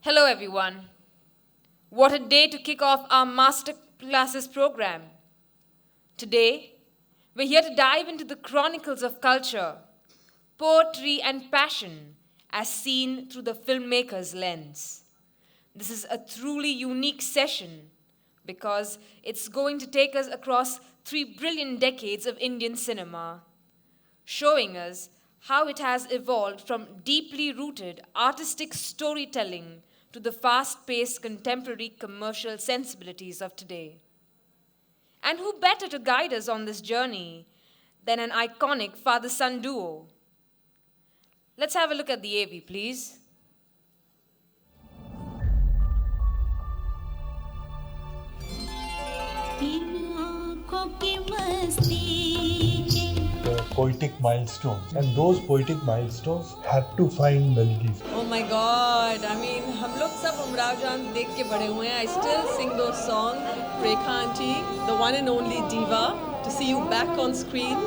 Hello, everyone. What a day to kick off our Master Classes program. Today, we're here to dive into the chronicles of culture, poetry, and passion as seen through the filmmaker's lens. This is a truly unique session because it's going to take us across 3 brilliant decades of Indian cinema, showing us how it has evolved from deeply rooted artistic storytelling to the fast paced contemporary commercial sensibilities of today. And who better to guide us on this journey than an iconic father son duo? Let's have a look at the AV, please. The poetic milestones, and those poetic milestones had to find melodies. Oh my God! I mean, हम लोग सब उमराव जान देख के बड़े हुए हैं. I still sing those songs. Rekha auntie, the one and only diva. To see you back on screen.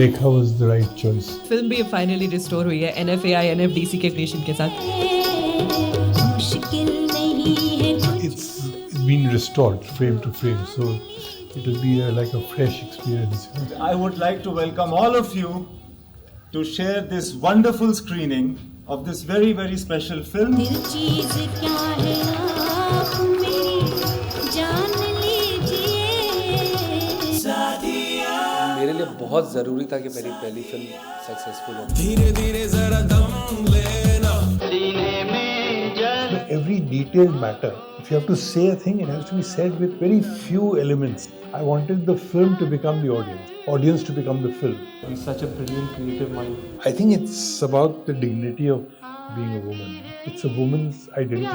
Rekha was the right choice. Film भी finally restore हुई है NFAI NFDC के creation के साथ. It's been restored frame to frame, so it will be like a fresh experience. I would like to welcome all of you to share this wonderful screening of this very, very special film. मेरे लिए बहुत ज़रूरी था कि मेरी पहली film successful हो. Every detail matter. If you have to say a thing, it has to be said with very few elements. I wanted the film to become the audience to become the film. He's such a brilliant creative mind. I think it's about the dignity of being a woman. It's a woman's identity.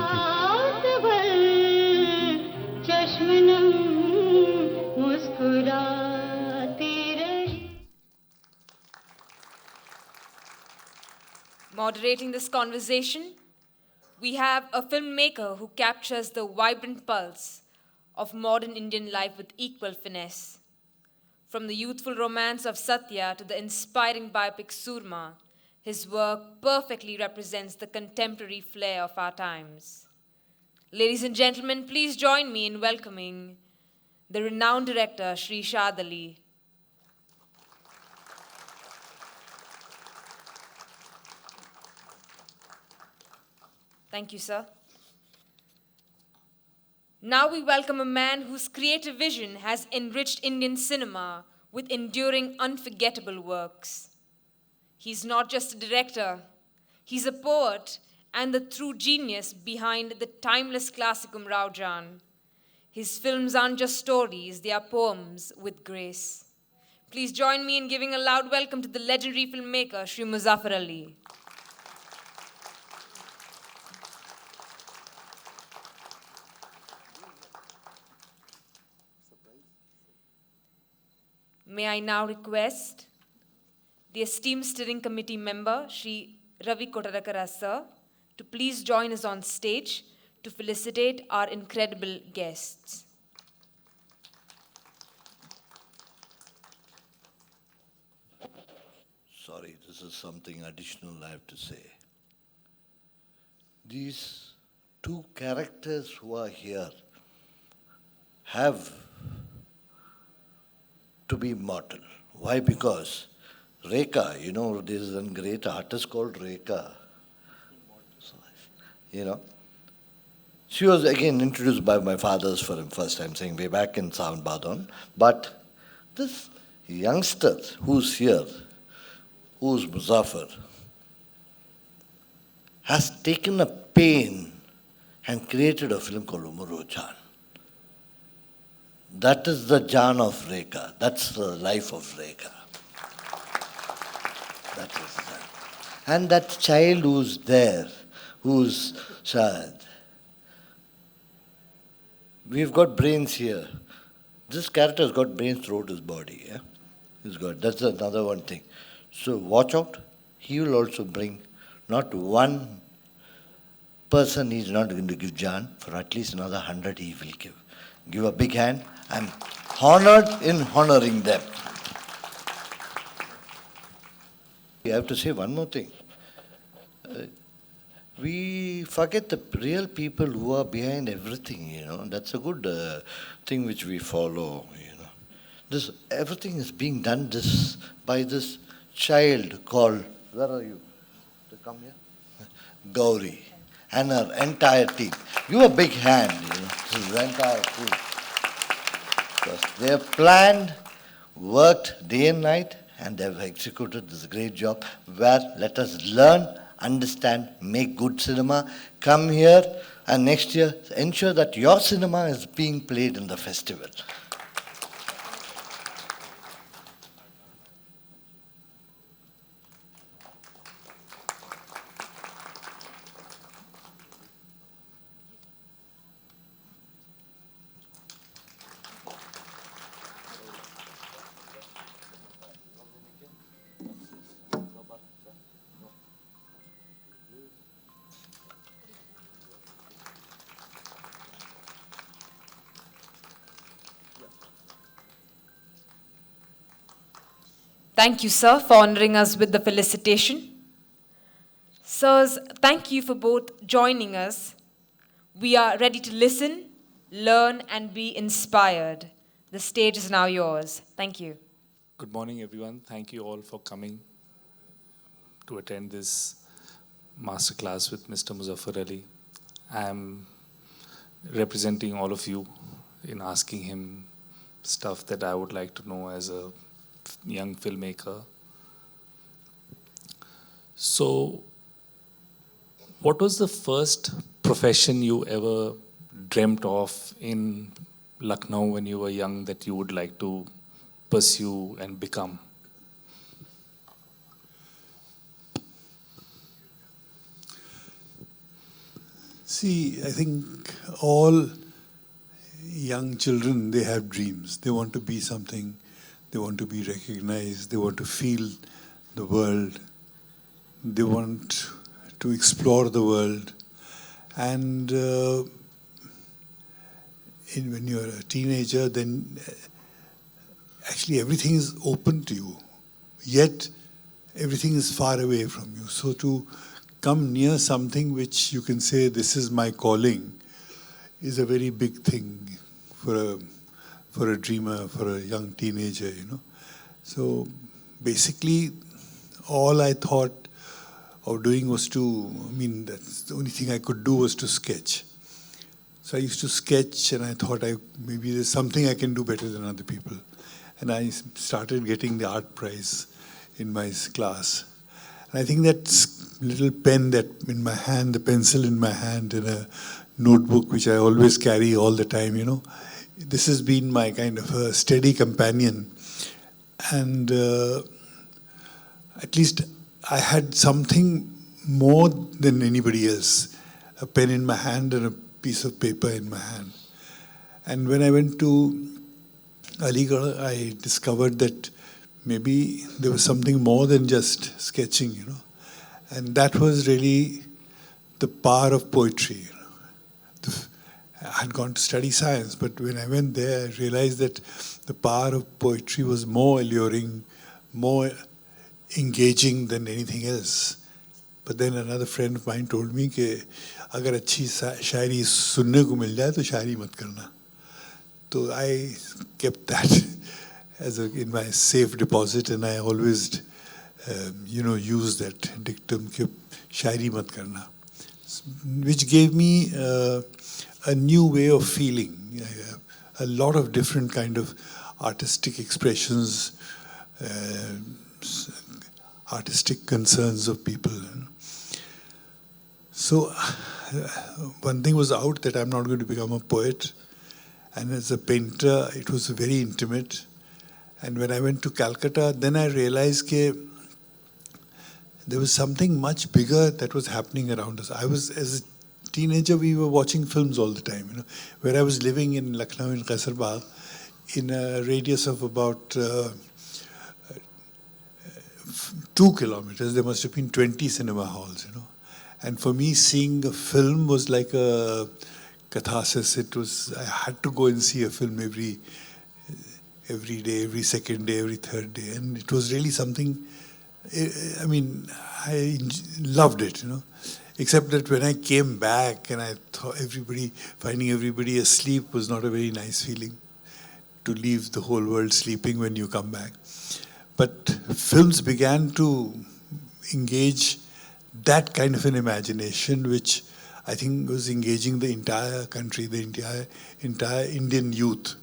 Moderating this conversation, we have a filmmaker who captures the vibrant pulse of modern Indian life with equal finesse. From the youthful romance of Satya to the inspiring biopic Surma, his work perfectly represents the contemporary flair of our times. Ladies and gentlemen, please join me in welcoming the renowned director, Shri Shad Ali. Thank you, sir. Now we welcome a man whose creative vision has enriched Indian cinema with enduring, unforgettable works. He's not just a director, he's a poet and the true genius behind the timeless classic Umrao Jan. His films aren't just stories, they are poems with grace. Please join me in giving a loud welcome to the legendary filmmaker, Shri Muzaffar Ali. May I now request the esteemed steering committee member, Shri Ravi Kotarakara sir, to please join us on stage to felicitate our incredible guests. Sorry, this is something additional I have to say. These two characters who are here have to be immortal. Why? Because Rekha, there's a great artist called Rekha. She was again introduced by my fathers for him first time, saying way back in Savan Badon. But this youngster who's here, who's Muzaffar, has taken a pain and created a film called Umrao Jan. That is the Jan of Rekha. That's the life of Rekha. That is that. And that child who's there, who's Shad. We've got brains here. This character has got brains throughout his body. Yeah? That's another one thing. So watch out. He will also bring not one person he's not going to give Jan, for at least another 100 he will give. Give a big hand. I'm honored in honoring them. I have to say one more thing. we forget the real people who are behind everything, you know. That's a good thing which we follow, you know. This everything is being done this by this child called, where are you? To come here? Gauri and her entire team. You a big hand, you know. This is the entire team. Because they have planned, worked day and night, and they have executed this great job where let us learn, understand, make good cinema, come here, and next year ensure that your cinema is being played in the festival. Thank you, sir, for honoring us with the felicitation. Sirs, thank you for both joining us. We are ready to listen, learn, and be inspired. The stage is now yours. Thank you. Good morning, everyone. Thank you all for coming to attend this masterclass with Mr. Muzaffar Ali. I am representing all of you in asking him stuff that I would like to know as a young filmmaker. So, what was the first profession you ever dreamt of in Lucknow when you were young that you would like to pursue and become? See, I think all young children, they have dreams. They want to be something. They want to be recognized. They want to feel the world. They want to explore the world. And when you're a teenager, then actually everything is open to you. Yet everything is far away from you. So to come near something which you can say, this is my calling, is a very big thing for a dreamer, for a young teenager, you know. So basically, all I thought of doing was that's the only thing I could do was to sketch. So I used to sketch, and I thought maybe there's something I can do better than other people. And I started getting the art prize in my class. And I think that little pen that in my hand, the pencil in my hand, and a notebook which I always carry all the time, you know, this has been my kind of a steady companion. And at least I had something more than anybody else, a pen in my hand and a piece of paper in my hand. And when I went to Aligarh, I discovered that maybe there was something more than just sketching, you know. And that was really the power of poetry, you know. I had gone to study science, but when I went there, I realized that the power of poetry was more alluring, more engaging than anything else. But then another friend of mine told me कि अगर अच्छी शायरी सुनने को मिल जाए तो शायरी मत करना. So I kept that in my safe deposit, and I always, use that dictum कि शायरी मत करना, which gave me a new way of feeling, a lot of different kind of artistic expressions, artistic concerns of people. So one thing was out that I'm not going to become a poet, and as a painter, it was very intimate. And when I went to Calcutta, then I realized that there was something much bigger that was happening around us. As a teenager, we were watching films all the time. You know, where I was living in Lucknow, in Qaisar Bagh, in a radius of about 2 kilometers, there must have been 20 cinema halls. You know, and for me, seeing a film was like a catharsis. I had to go and see a film every day, every second day, every third day, and it was really something I mean, loved it, Except that when I came back and I thought finding everybody asleep was not a very nice feeling, to leave the whole world sleeping when you come back. But films began to engage that kind of an imagination, which I think was engaging the entire country, the entire Indian youth.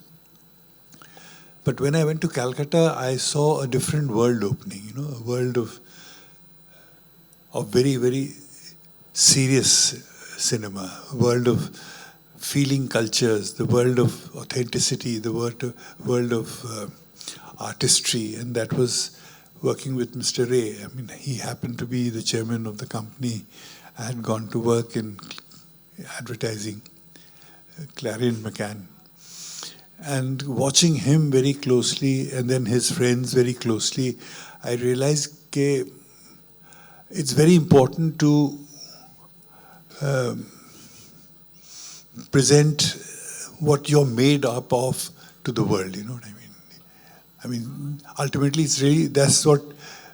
But when I went to Calcutta, I saw a different world opening, a world of very, very serious cinema, a world of feeling cultures, the world of authenticity, the world of artistry, and that was working with Mr. Ray. I mean, he happened to be the chairman of the company. I had gone to work in advertising, Clarion McCann. And watching him very closely, and then his friends very closely, I realized that it's very important to present what you're made up of to the world, you know what I mean? I mean, ultimately, that's what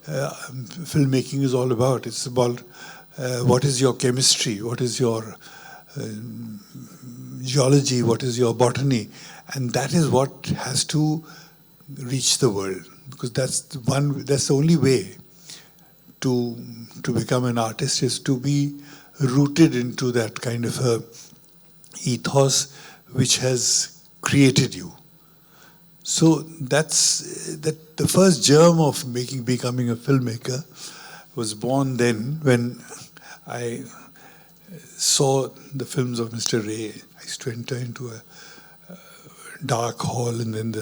filmmaking is all about. It's about what is your chemistry, what is your geology, what is your botany, and that is what has to reach the world, because that's the only way to become an artist, is to be rooted into that kind of a ethos which has created you. So that's the first germ of becoming a filmmaker was born then when I saw the films of Mr. Ray. I used to enter into a dark hall, and then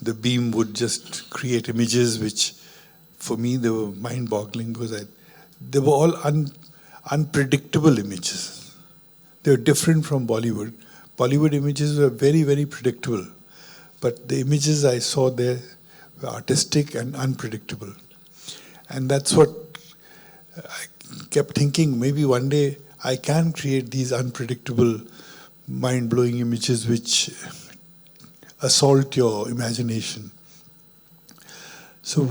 the beam would just create images which, for me, they were mind-boggling, because they were all unpredictable images. They were different from Bollywood. Bollywood images were very, very predictable. But the images I saw there were artistic and unpredictable. And that's what I kept thinking, maybe one day I can create these unpredictable, mind-blowing images which assault your imagination. So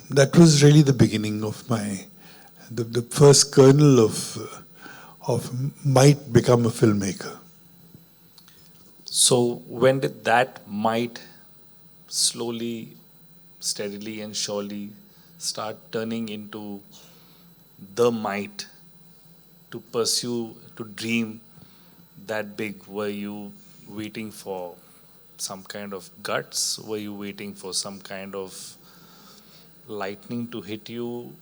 that was really the beginning of the first kernel of might become a filmmaker. So when did that might slowly, steadily and surely start turning into the might to pursue, to dream that big? Were you waiting for some kind of guts? Were you waiting for some kind of lightning to hit you?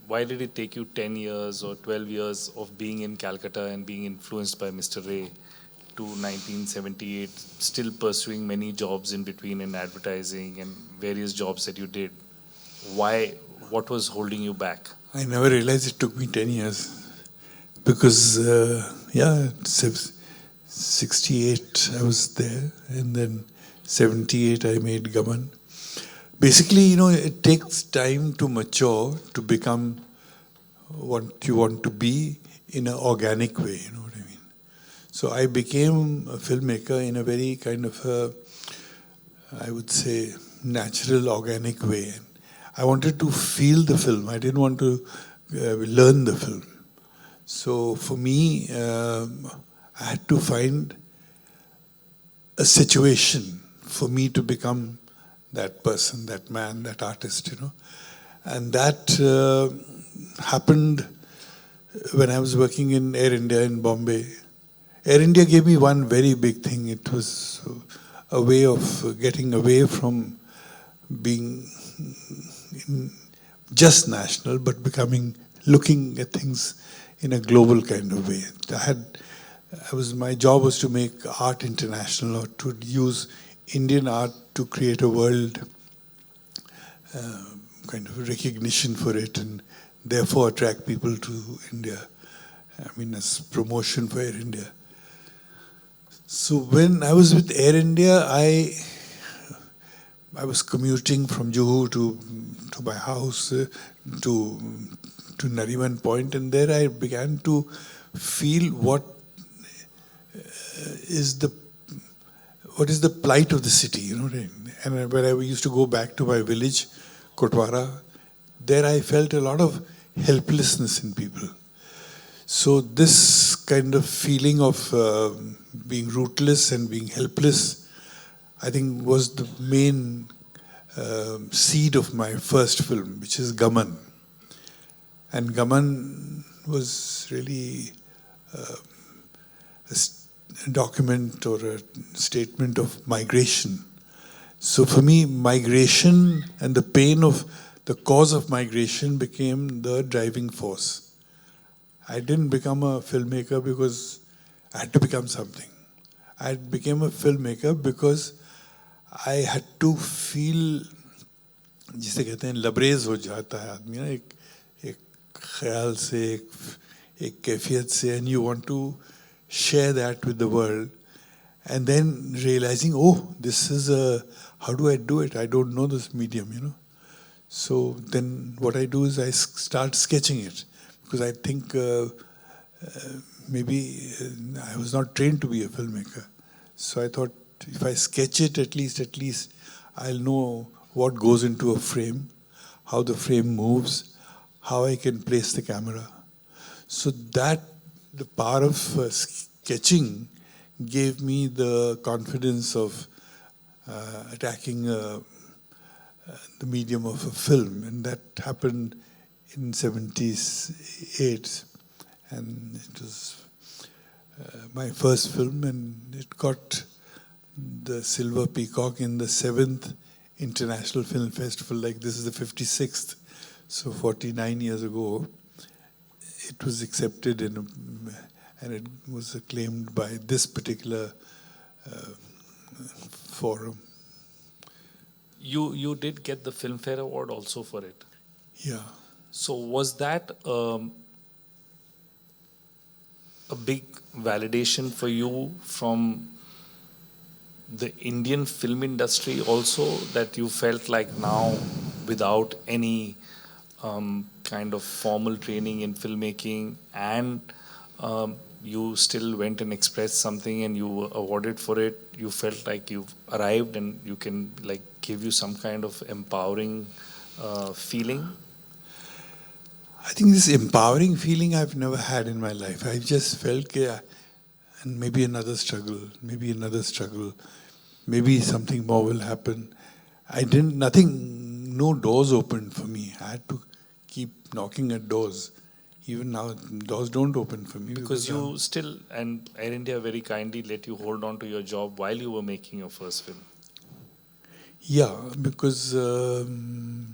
Why did it take you 10 years or 12 years of being in Calcutta and being influenced by Mr. Ray to 1978, still pursuing many jobs in between in advertising and various jobs that you did? Why? What was holding you back? I never realized it took me 10 years. Because, 68 I was there, and then 78 I made Gaman. Basically, it takes time to mature, to become what you want to be in an organic way, you know what I mean? So I became a filmmaker in a very kind of I would say, natural, organic way. I wanted to feel the film. I didn't want to learn the film. So for me, I had to find a situation for me to become that person, that man, that artist, And that happened when I was working in Air India in Bombay. Air India gave me one very big thing. It was a way of getting away from being just national, but looking at things in a global kind of way. My job was to make art international, or to use Indian art to create a world kind of recognition for it, and therefore attract people to India. As promotion for Air India. So when I was with Air India, I was commuting from Juhu to my house to Nariman Point, and there I began to feel what is the plight of the city, And when I used to go back to my village, Kotwara, there I felt a lot of helplessness in people. So this kind of feeling of being rootless and being helpless, I think was the main seed of my first film, which is Gaman. And Gaman was really a document or a statement of migration. So for me, migration and the pain of the cause of migration became the driving force. I didn't become a filmmaker because I had to become something. I became a filmmaker because I had to feel, जिसे कहते हैं लबरेज हो जाता है आदमी ना एक ख्याल से एक कैफियत से, and you want to share that with the world, and then realizing, oh, this is how do I do it? I don't know this medium, you know. So then what I do is I start sketching it, because I think maybe I was not trained to be a filmmaker. So I thought if I sketch it, at least I'll know what goes into a frame, how the frame moves, how I can place the camera. So that, the power of sketching gave me the confidence of attacking the medium of a film. And that happened in 78. And it was my first film, and it got the Silver Peacock in the 7th International Film Festival. Like, this is the 56th. So 49 years ago, it was accepted and it was acclaimed by this particular forum. You did get the Filmfare Award also for it. Yeah. So was that a big validation for you from the Indian film industry also, that you felt like now, without any kind of formal training in filmmaking, and you still went and expressed something and you were awarded for it, you felt like you've arrived and you can like give you some kind of empowering feeling? I think this empowering feeling I've never had in my life. I just felt, and maybe another struggle, maybe something more will happen. No doors opened for me. I had to keep knocking at doors. Even now, doors don't open for me. Because you still, and Air India very kindly let you hold on to your job while you were making your first film. Yeah, because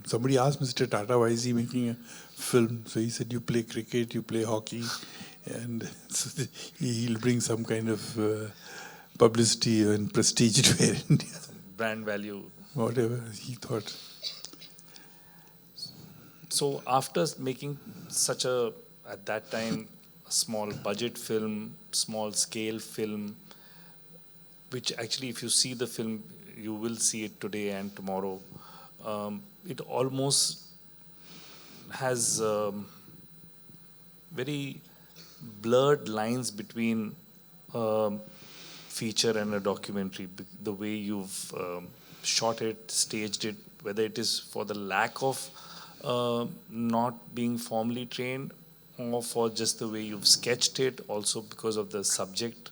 somebody asked Mr. Tata, why is he making a film? So he said, you play cricket, you play hockey, and so he'll bring some kind of publicity and prestige to Air India. Brand value. Whatever he thought. So after making such a, at that time, a small budget film, small scale film, which actually if you see the film, you will see it today and tomorrow, it almost has very blurred lines between feature and a documentary. The way you've shot it, staged it, whether it is for the lack of not being formally trained, or for just the way you've sketched it, also because of the subject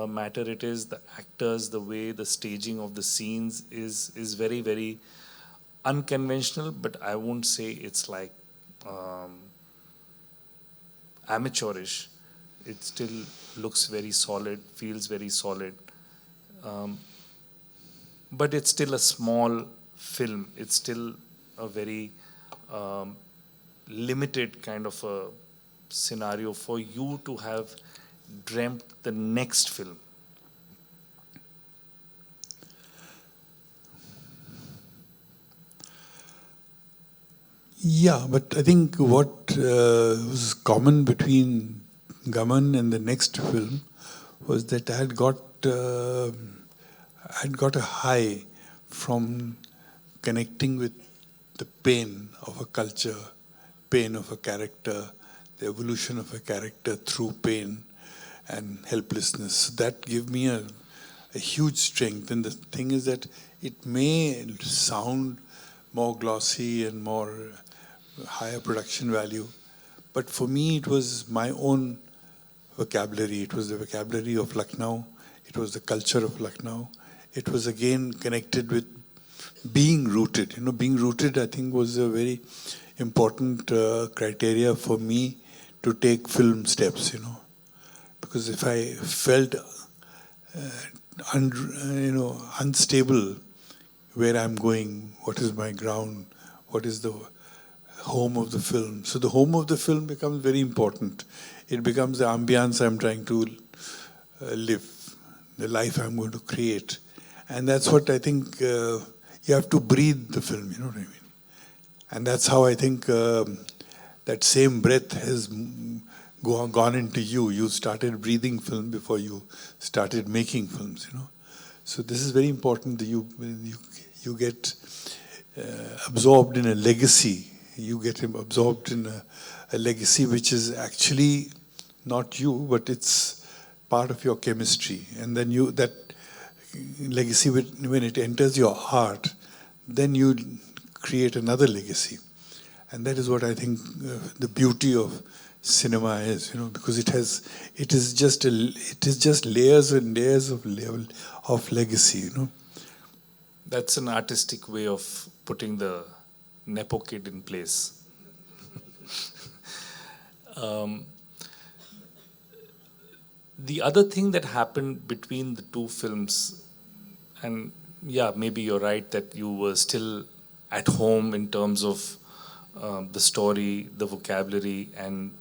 matter it is, the actors, the way the staging of the scenes is very, very unconventional, but I won't say it's like amateurish. It still looks very solid, feels very solid, but it's still a small film. It's still a very limited kind of a scenario for you to have dreamt the next film. Yeah, but I think what was common between Gaman and the next film was that I had got a high from connecting with the pain of a culture, pain of a character, the evolution of a character through pain and helplessness. That gave me a huge strength. And the thing is that it may sound more glossy and more higher production value. But for me, it was my own vocabulary. It was the vocabulary of Lucknow. It was the culture of Lucknow. It was again connected with being rooted. Being rooted, I think, was a very important criteria for me to take film steps. Because if I felt, unstable, where I'm going, what is my ground, what is the home of the film. So the home of the film becomes very important. It becomes the ambience I'm trying to live, the life I'm going to create. And that's what I think you have to breathe the film, you know what I mean? And that's how I think that same breath has gone into you. You started breathing film before you started making films, So this is very important that you get absorbed in a legacy. You get absorbed in a legacy which is actually not you, but it's part of your chemistry. And then that legacy, when it enters your heart, then you create another legacy. And that is what I think the beauty of cinema is, because it is just layers and layers of legacy, That's an artistic way of putting the Nepo kid in place. The other thing that happened between the two films, and yeah, maybe you're right that you were still at home in terms of the story, the vocabulary, and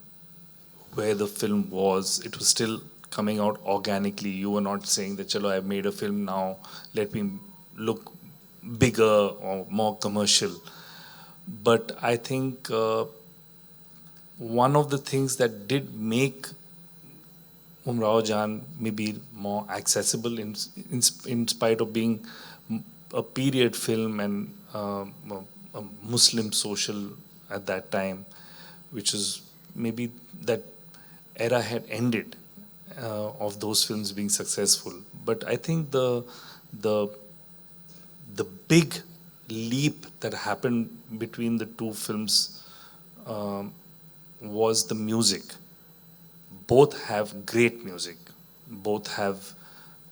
where the film was. It was still coming out organically. You were not saying that, chalo, I've made a film now, let me look bigger or more commercial. But I think one of the things that did make Umrao Jaan maybe more accessible in spite of being a period film and a Muslim social at that time, which is maybe that era had ended of those films being successful. But I think the big leap that happened between the two films was the music. Both have great music. Both have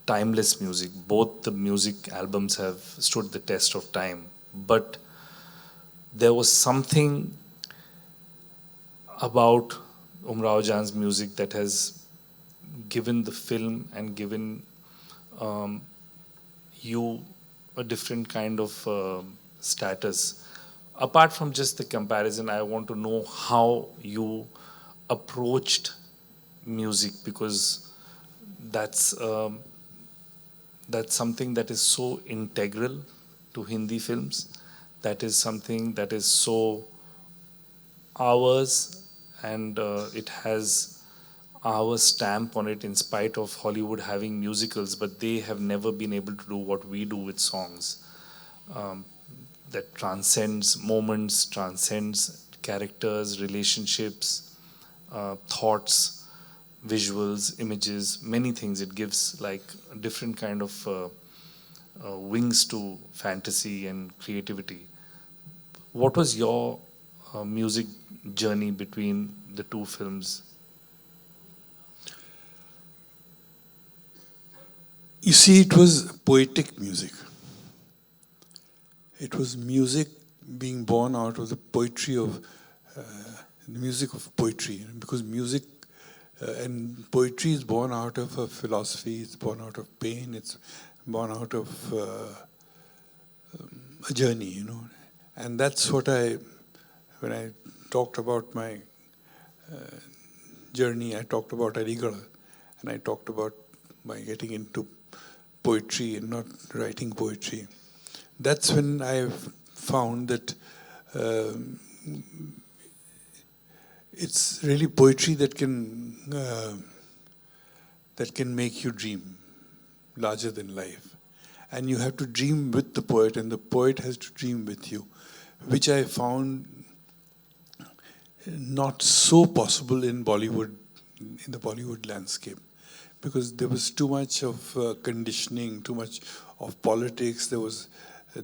timeless music. Both the music albums have stood the test of time. But there was something about Umrao Jaan's music that has given the film and given you a different kind of status. Apart from just the comparison, I want to know how you approached music, because that's something that is so integral to Hindi films. That is something that is so ours, and it has our stamp on it in spite of Hollywood having musicals, but they have never been able to do what we do with songs. That transcends moments, transcends characters, relationships, thoughts, visuals, images, many things. It gives like a different kind of wings to fantasy and creativity. What was your music journey between the two films? You see, it was poetic music. It was music being born out of the poetry of the music of poetry, because music and poetry is born out of a philosophy. It's born out of pain. It's born out of a journey, and that's what when I talked about my journey, I talked about Aligarh, and I talked about my getting into poetry and not writing poetry. That's when I found that it's really poetry that can make you dream larger than life. And you have to dream with the poet, and the poet has to dream with you, which I found not so possible in Bollywood, in the Bollywood landscape, because there was too much of conditioning, too much of politics. There was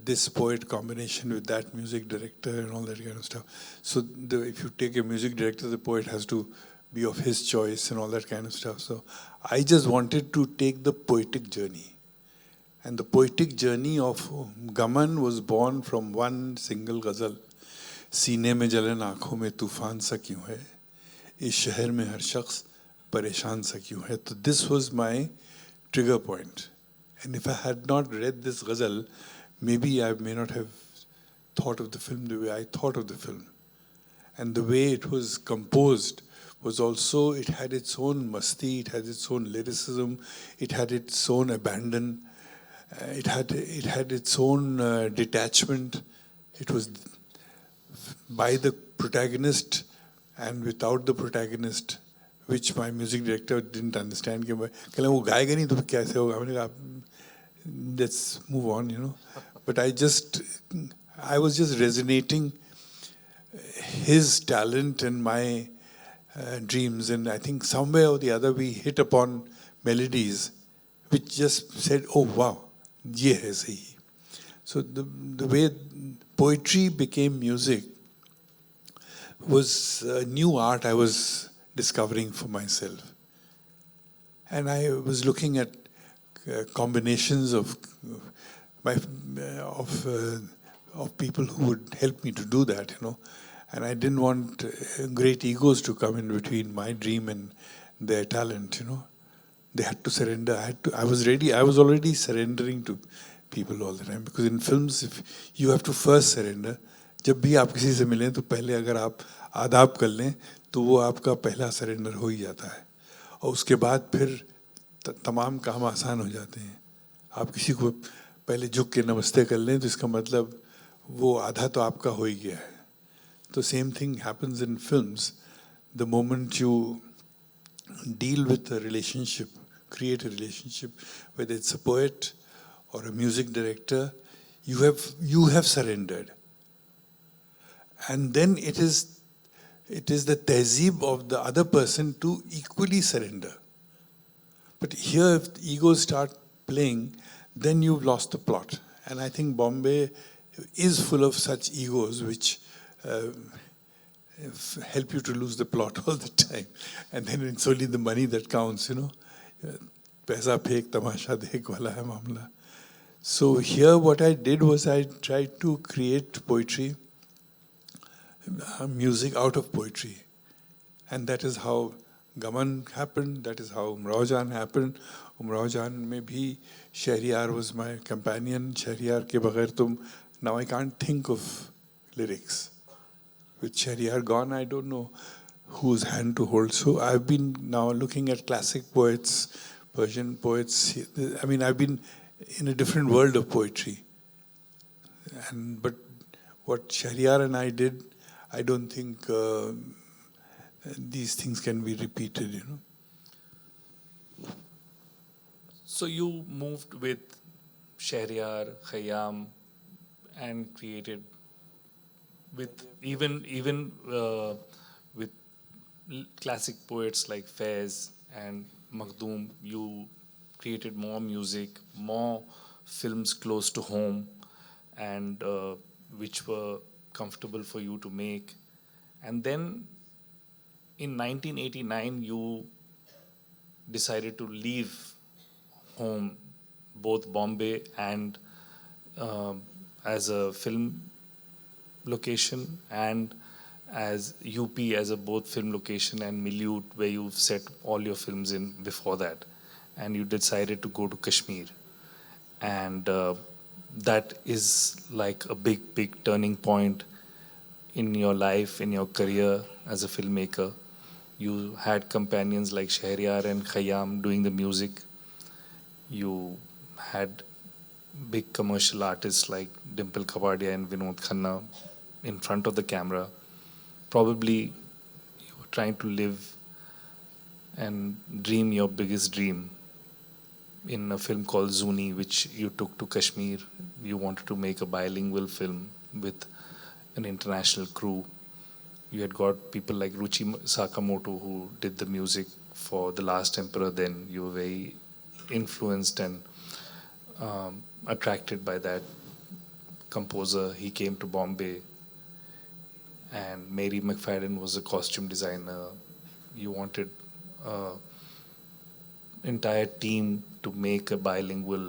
this poet combination with that music director and all that kind of stuff. So if you take a music director, the poet has to be of his choice and all that kind of stuff. So I just wanted to take the poetic journey. And the poetic journey of Gaman was born from one single ghazal. सीने में जलन आँखों में तूफान सा क्यों है, इस शहर में हर शख्स परेशान सा क्यों है. So this was my trigger point. And if I had not read this ghazal, maybe I may not have thought of the film the way I thought of the film. And the way it was composed was also, it had its own masti, it had its own lyricism, it had its own abandon, it had its own detachment. It was by the protagonist and without the protagonist, which my music director didn't understand. कि वो गाएगा नहीं तो कैसे होगा? मैंने कहा let's move on, you know. But I was just resonating his talent and my dreams, and I think somewhere or the other we hit upon melodies which just said, oh wow, ye hai sahi. So the way poetry became music was a new art I was discovering for myself. And I was looking at combinations of people who would help me to do that, you know. And I didn't want great egos to come in between my dream and their talent, you know. They had to surrender. I was already surrendering to people all the time, because in films, if you have to first surrender. जब भी आप किसी से मिलें तो पहले अगर आप आदाब कर लें तो वो आपका पहला सरेंडर हो ही जाता है, और उसके बाद फिर तमाम काम आसान हो जाते हैं. आप किसी को पहले झुक के नमस्ते कर लें तो इसका मतलब वो आधा तो आपका हो ही गया है. तो same thing happens in films. The moment you deal with a relationship, create a relationship, whether it's a poet or a music director, you have surrendered. And then it is the tehzeeb of the other person to equally surrender. But here, if the egos start playing, then you've lost the plot. And I think Bombay is full of such egos which help you to lose the plot all the time. And then it's only the money that counts, you know. Paisa phek, tamasha dekh wala hai mamla. So here what I did was I tried to create poetry, music out of poetry. And that is how Gaman happened, that is how Umrao Jaan happened. Umrao Jaan mein bhi Shahriyar was my companion. Shahriyar ke baghair now I can't think of lyrics. With Shahriyar gone, I don't know whose hand to hold. So I've been now looking at classic poets, Persian poets. I mean, I've been in a different world of poetry. But what Shahriyar and I did, I don't think these things can be repeated, you know. So you moved with Shahriyar, Khayyam, and created with even with classic poets like Faiz and Makhdoom. You created more music, more films close to home, and which were comfortable for you to make. And then in 1989, you decided to leave home, both Bombay and as a film location, and as UP as a both film location, and Miliut, where you've set all your films in before that. And you decided to go to Kashmir. And that is like a big turning point in your life, in your career as a filmmaker. You had companions like Shahriyar and Khayyam doing the music. You had big commercial artists like Dimple Kapadia and Vinod Khanna in front of the camera. Probably you were trying to live and dream your biggest dream in a film called Zuni, which you took to Kashmir. You wanted to make a bilingual film with an international crew. You had got people like Ruchi Sakamoto who did the music for The Last Emperor then. You were very influenced and attracted by that composer. He came to Bombay, and Mary McFadden was a costume designer. You wanted an entire team to make a bilingual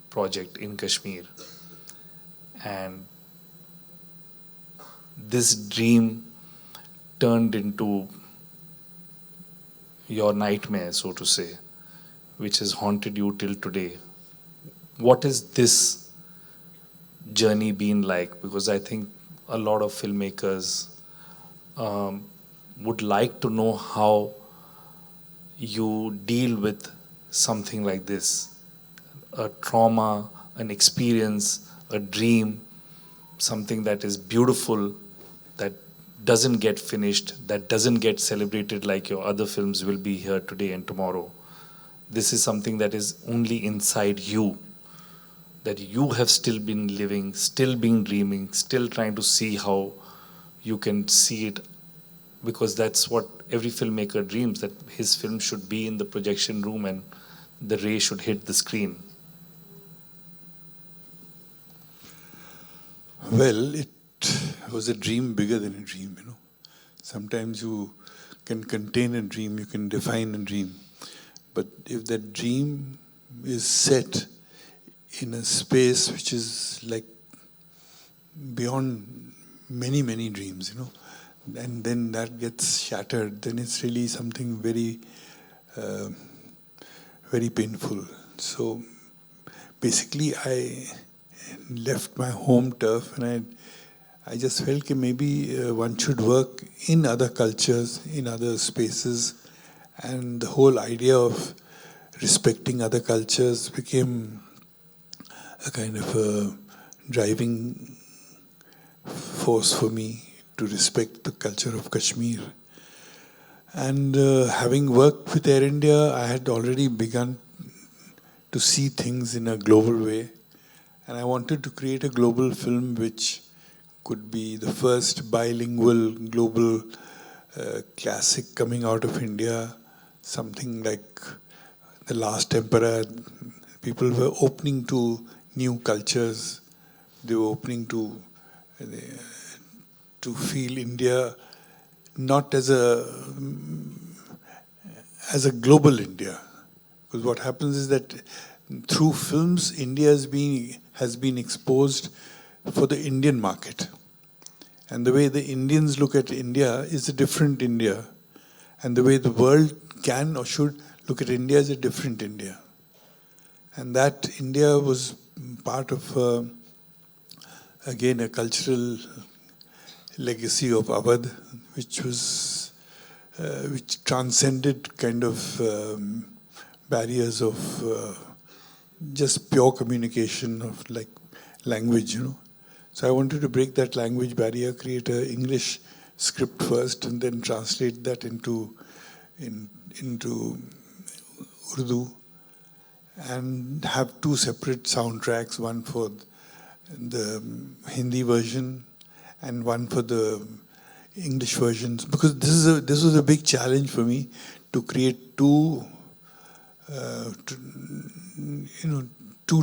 project in Kashmir. And this dream turned into your nightmare, so to say, which has haunted you till today. What has this journey been like? Because I think a lot of filmmakers would like to know how you deal with something like this, a trauma, an experience, a dream, something that is beautiful, that doesn't get finished, that doesn't get celebrated like your other films will be here today and tomorrow. This is something that is only inside you, that you have still been living, still been dreaming, still trying to see how you can see it, because that's what every filmmaker dreams, that his film should be in the projection room and the ray should hit the screen. Well, it was a dream bigger than a dream, you know. Sometimes you can contain a dream, you can define a dream. But if that dream is set in a space which is like beyond many, many dreams, you know, and then that gets shattered, then it's really something very, very painful. So basically, I left my home turf, and I just felt that maybe one should work in other cultures, in other spaces, and the whole idea of respecting other cultures became a kind of a driving force for me to respect the culture of Kashmir. And having worked with Air India, I had already begun to see things in a global way. And I wanted to create a global film which could be the first bilingual global classic coming out of India, something like The Last Emperor. People were opening to new cultures. They were opening to feel India not as a global India. Because what happens is that through films, India has been exposed for the Indian market. And the way the Indians look at India is a different India. And the way the world can or should look at India is a different India. And that India was part of, again, a cultural legacy of Awadh, which transcended kind of barriers of just pure communication of like language, you know. So I wanted to break that language barrier, create an English script first, and then translate that into Urdu, and have two separate soundtracks, one for the Hindi version and one for the English versions, because this was a big challenge for me to create two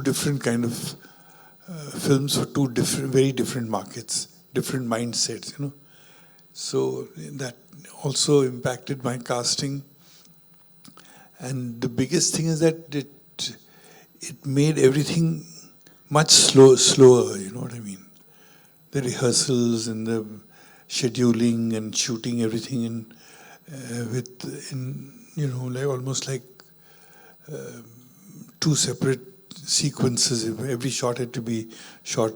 different kind of films for two very different markets, different mindsets, you know. So that also impacted my casting. And the biggest thing is that it made everything much slower, you know what I mean? The rehearsals and the scheduling and shooting everything like almost like two separate sequences. Every shot had to be shot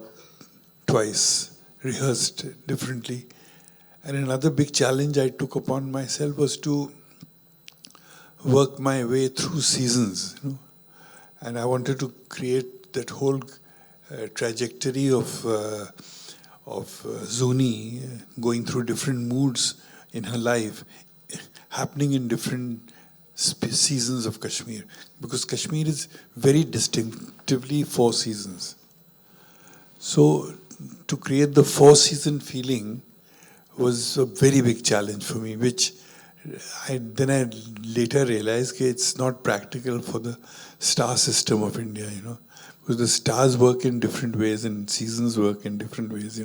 twice, rehearsed differently. And another big challenge I took upon myself was to work my way through seasons, you know. And I wanted to create that whole trajectory of Zuni going through different moods in her life, happening in different seasons of Kashmir, because Kashmir is very distinctively 4 seasons. So to create the 4-season feeling was a very big challenge for me, which I later realized that it's not practical for the star system of India, you know, Because the stars work in different ways and seasons work in different ways,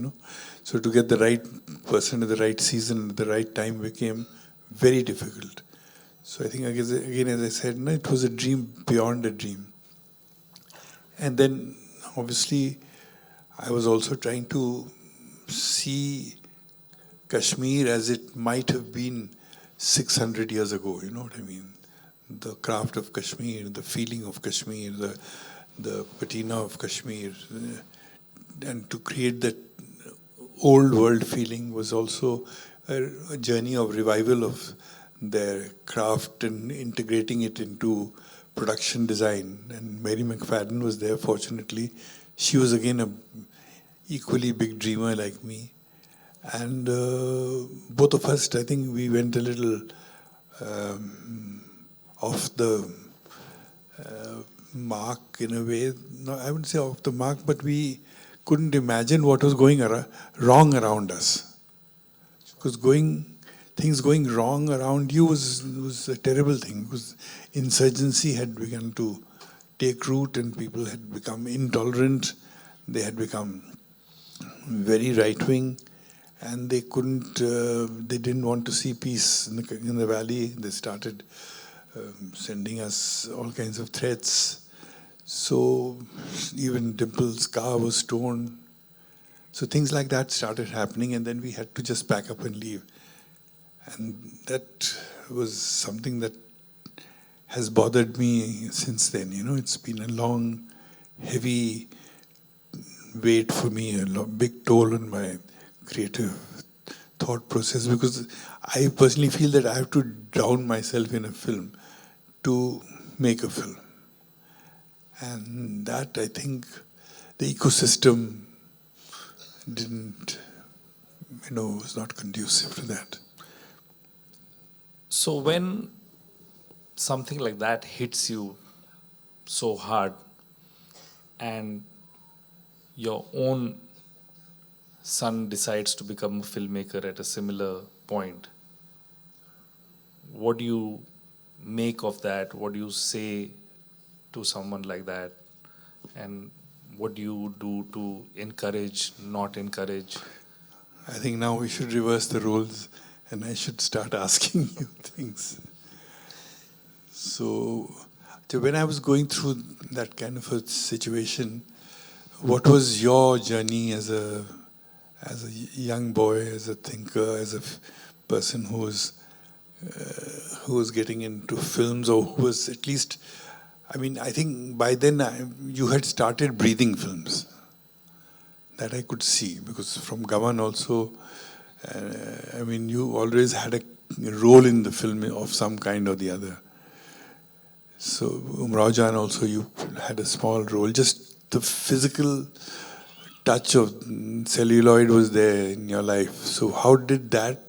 So to get the right person at the right season at the right time became very difficult. So I think, again, as I said, no, it was a dream beyond a dream. And then, obviously, I was also trying to see Kashmir as it might have been 600 years ago, you know what I mean? The craft of Kashmir, the feeling of Kashmir, the patina of Kashmir. And to create that old world feeling was also a journey of revival of their craft and integrating it into production design. And Mary McFadden was there, fortunately. She was again a equally big dreamer like me. And both of us, I think we went a little off the mark in a way. No, I wouldn't say off the mark, but we couldn't imagine what was going wrong around us. Because things going wrong around you was a terrible thing. Because insurgency had begun to take root and people had become intolerant. They had become very right-wing. And they didn't want to see peace in the valley. They started sending us all kinds of threats. So even Dimple's car was torn. So things like that started happening, and then we had to just pack up and leave. And that was something that has bothered me since then. It's been a long, heavy weight for me, big toll on my creative thought process, because I personally feel that I have to drown myself in a film to make a film. And that, I think, the ecosystem was not conducive to that. So when something like that hits you so hard and your own son decides to become a filmmaker at a similar point, what do you make of that? What do you say to someone like that? And what do you do to encourage, not encourage? I think now we should reverse the roles and I should start asking you things. So when I was going through that kind of a situation, what was your journey as a young boy, as a thinker, as a person who was getting into films, or who was at least, I think by then you had started breathing films. That I could see, because from Gaman also, you always had a role in the film of some kind or the other. So Umrao Jan also, you had a small role. Just the physical touch of celluloid was there in your life. So how did that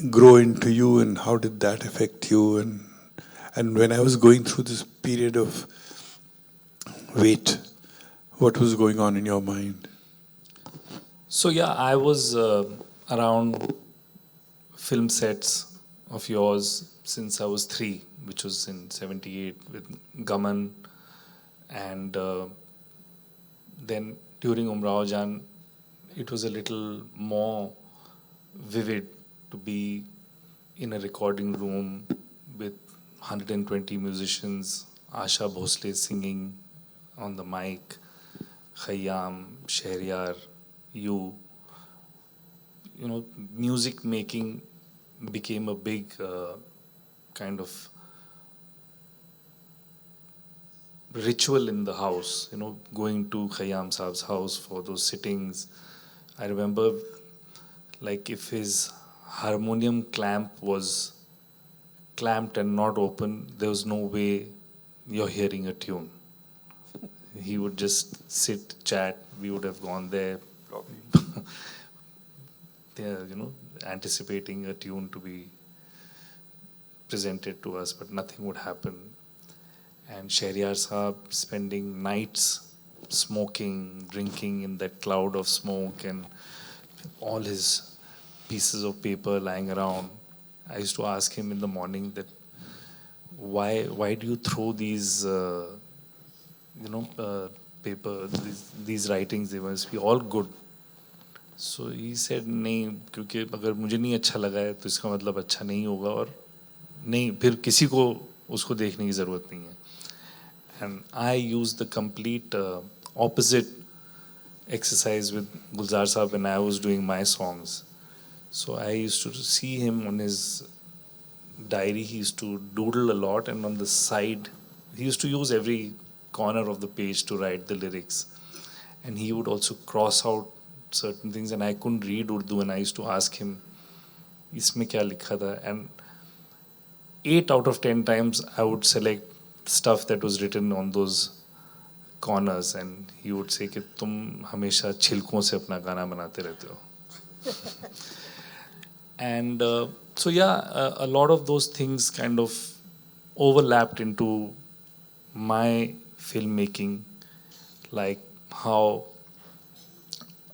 grow into you, and how did that affect you? And when I was going through this period of wait, what was going on in your mind? So yeah, I was around film sets of yours since I was 3, which was in 78 with Gaman. And then during Umrao Jan, it was a little more vivid to be in a recording room with 120 musicians, Asha Bhosle singing on the mic, Khayyam, Shahryar, you. Music making became a big kind of ritual in the house, going to Khayyam Saab's house for those sittings. I remember, like, if his harmonium clamp was clamped and not open, there was no way you're hearing a tune. He would just sit, chat, we would have gone there, there, anticipating a tune to be presented to us, but nothing would happen. And Shahryar Saab spending nights smoking, drinking in that cloud of smoke, and all his pieces of paper lying around. I used to ask him in the morning that why do you throw these paper, these writings, they must be all good. So he said, नहीं, क्योंकि अगर मुझे नहीं अच्छा लगा है तो इसका मतलब अच्छा नहीं होगा, और नहीं, फिर किसी को उसको देखने की ज़रूरत नहीं है. And I used the complete opposite exercise with Gulzar Saab when I was doing my songs. So I used to see him on his diary. He used to doodle a lot, and on the side, he used to use every corner of the page to write the lyrics. And he would also cross out certain things, and I couldn't read Urdu, and I used to ask him, "Isme kya likha tha?" And 8 out of 10 times, I would select stuff that was written on those corners, and he would say कि तुम हमेशा छिलकों से अपना गाना बनाते रहते हो. And so yeah, a lot of those things kind of overlapped into my filmmaking, like how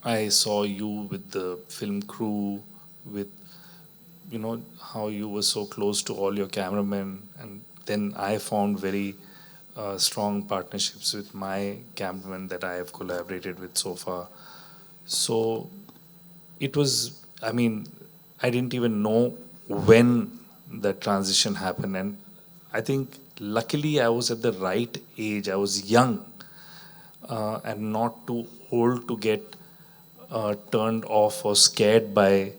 I saw you with the film crew, with how you were so close to all your cameramen, and then I found very strong partnerships with my cameraman that I have collaborated with so far. So it was, I mean, I didn't even know when the transition happened, and I think luckily I was at the right age. I was young and not too old to get turned off or scared by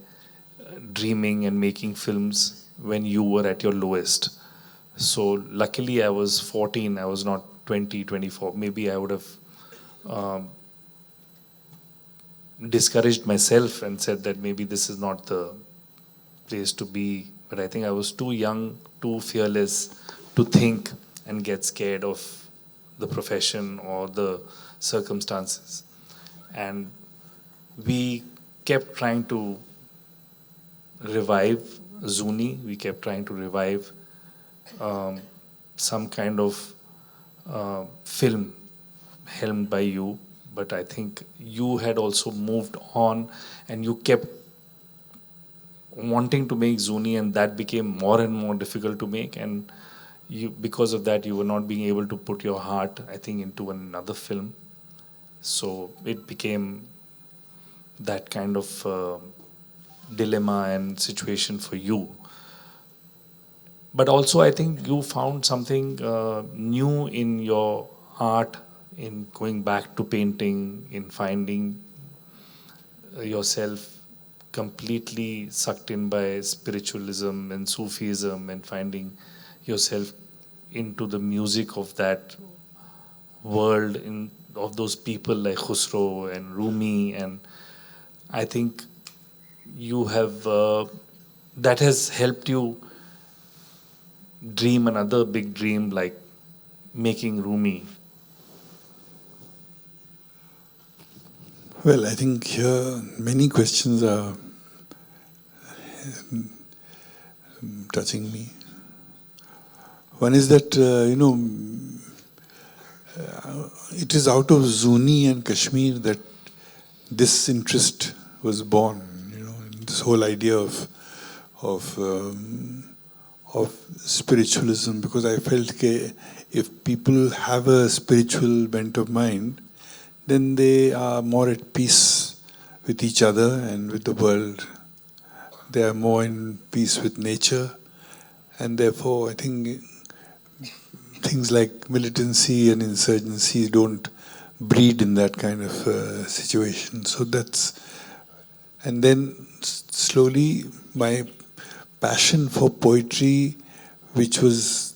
dreaming and making films when you were at your lowest. So luckily I was 14, I was not 20, 24. Maybe I would have discouraged myself and said that maybe this is not the place to be. But I think I was too young, too fearless to think and get scared of the profession or the circumstances. And we kept trying to revive Zuni. We kept trying to revive some kind of film helmed by you. But I think you had also moved on, and you kept wanting to make Zuni, and that became more and more difficult to make. And you, because of that, you were not being able to put your heart, I think, into another film. So it became that kind of dilemma and situation for you. But also, I think you found something new in your art, in going back to painting, in finding yourself completely sucked in by spiritualism and Sufism, and finding yourself into the music of that world, of those people like Khusro and Rumi. And I think you have, that has helped you dream another big dream like making Rumi. Well, I think here many questions are touching me. One is that, it is out of Zuni and Kashmir that this interest was born, this whole idea of spiritualism, because I felt that if people have a spiritual bent of mind, then they are more at peace with each other and with the world. They are more in peace with nature, and therefore I think things like militancy and insurgency don't breed in that kind of situation. So that's, and then slowly my passion for poetry, which was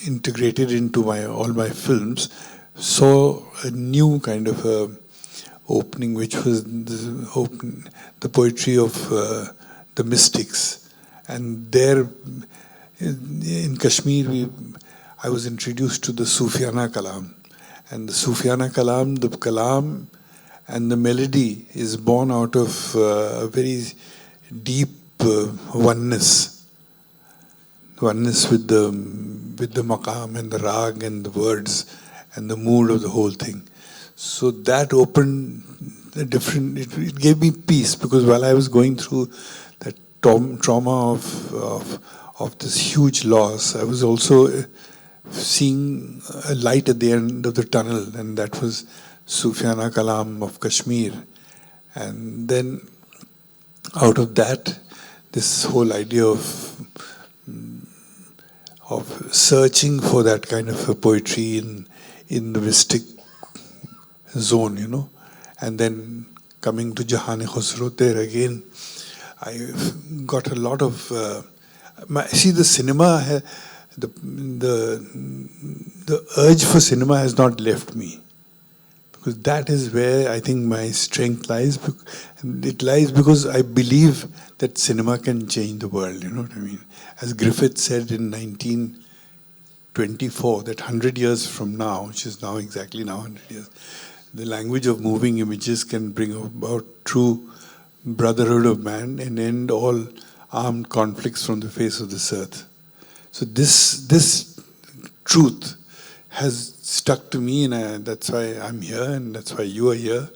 integrated into all my films, saw a new kind of opening, which was the poetry of the mystics. And there in Kashmir, I was introduced to the Sufiana Kalam. And the Sufiana Kalam, the Kalam and the melody is born out of a very deep oneness with the maqam and the rag and the words and the mood of the whole thing. So that opened a different, it gave me peace, because while I was going through that trauma of this huge loss, I was also seeing a light at the end of the tunnel, and that was Sufiana Kalam of Kashmir. And then out of that, this whole idea of searching for that kind of a poetry in the mystic zone, you know. And then coming to Jahan-e Khusro, there again, I got a lot of. See, the cinema, the urge for cinema has not left me. Because that is where I think my strength lies. And it lies because I believe that cinema can change the world, you know what I mean? As Griffith said in 1924, that 100 years from now, which is now exactly now 100 years, the language of moving images can bring about true brotherhood of man and end all armed conflicts from the face of this earth. So this truth has stuck to me, and that's why I'm here, and that's why you are here,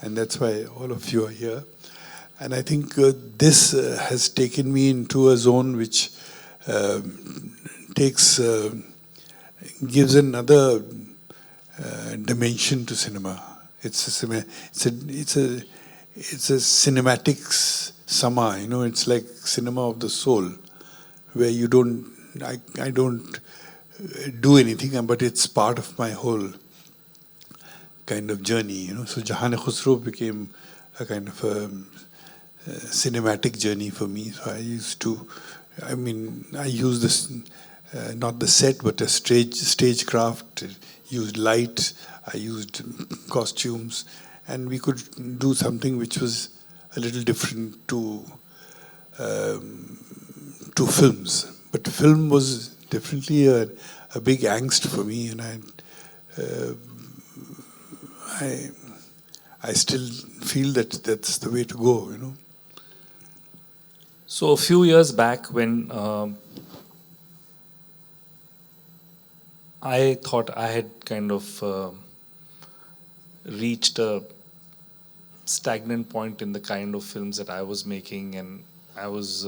and that's why all of you are here. And I think this has taken me into a zone which gives another dimension to cinema. It's a cinematic sama, you know. It's like cinema of the soul, where I don't do anything, but it's part of my whole kind of journey, you know. So Jahan-e Khusro became a kind of a cinematic journey for me. So I used this, not the set, but a stagecraft, used light, I used costumes, and we could do something which was a little different to films. But film was definitely a big angst for me, and I still feel that that's the way to go, you know. So a few years back, when I thought I had kind of reached a stagnant point in the kind of films that I was making, and I was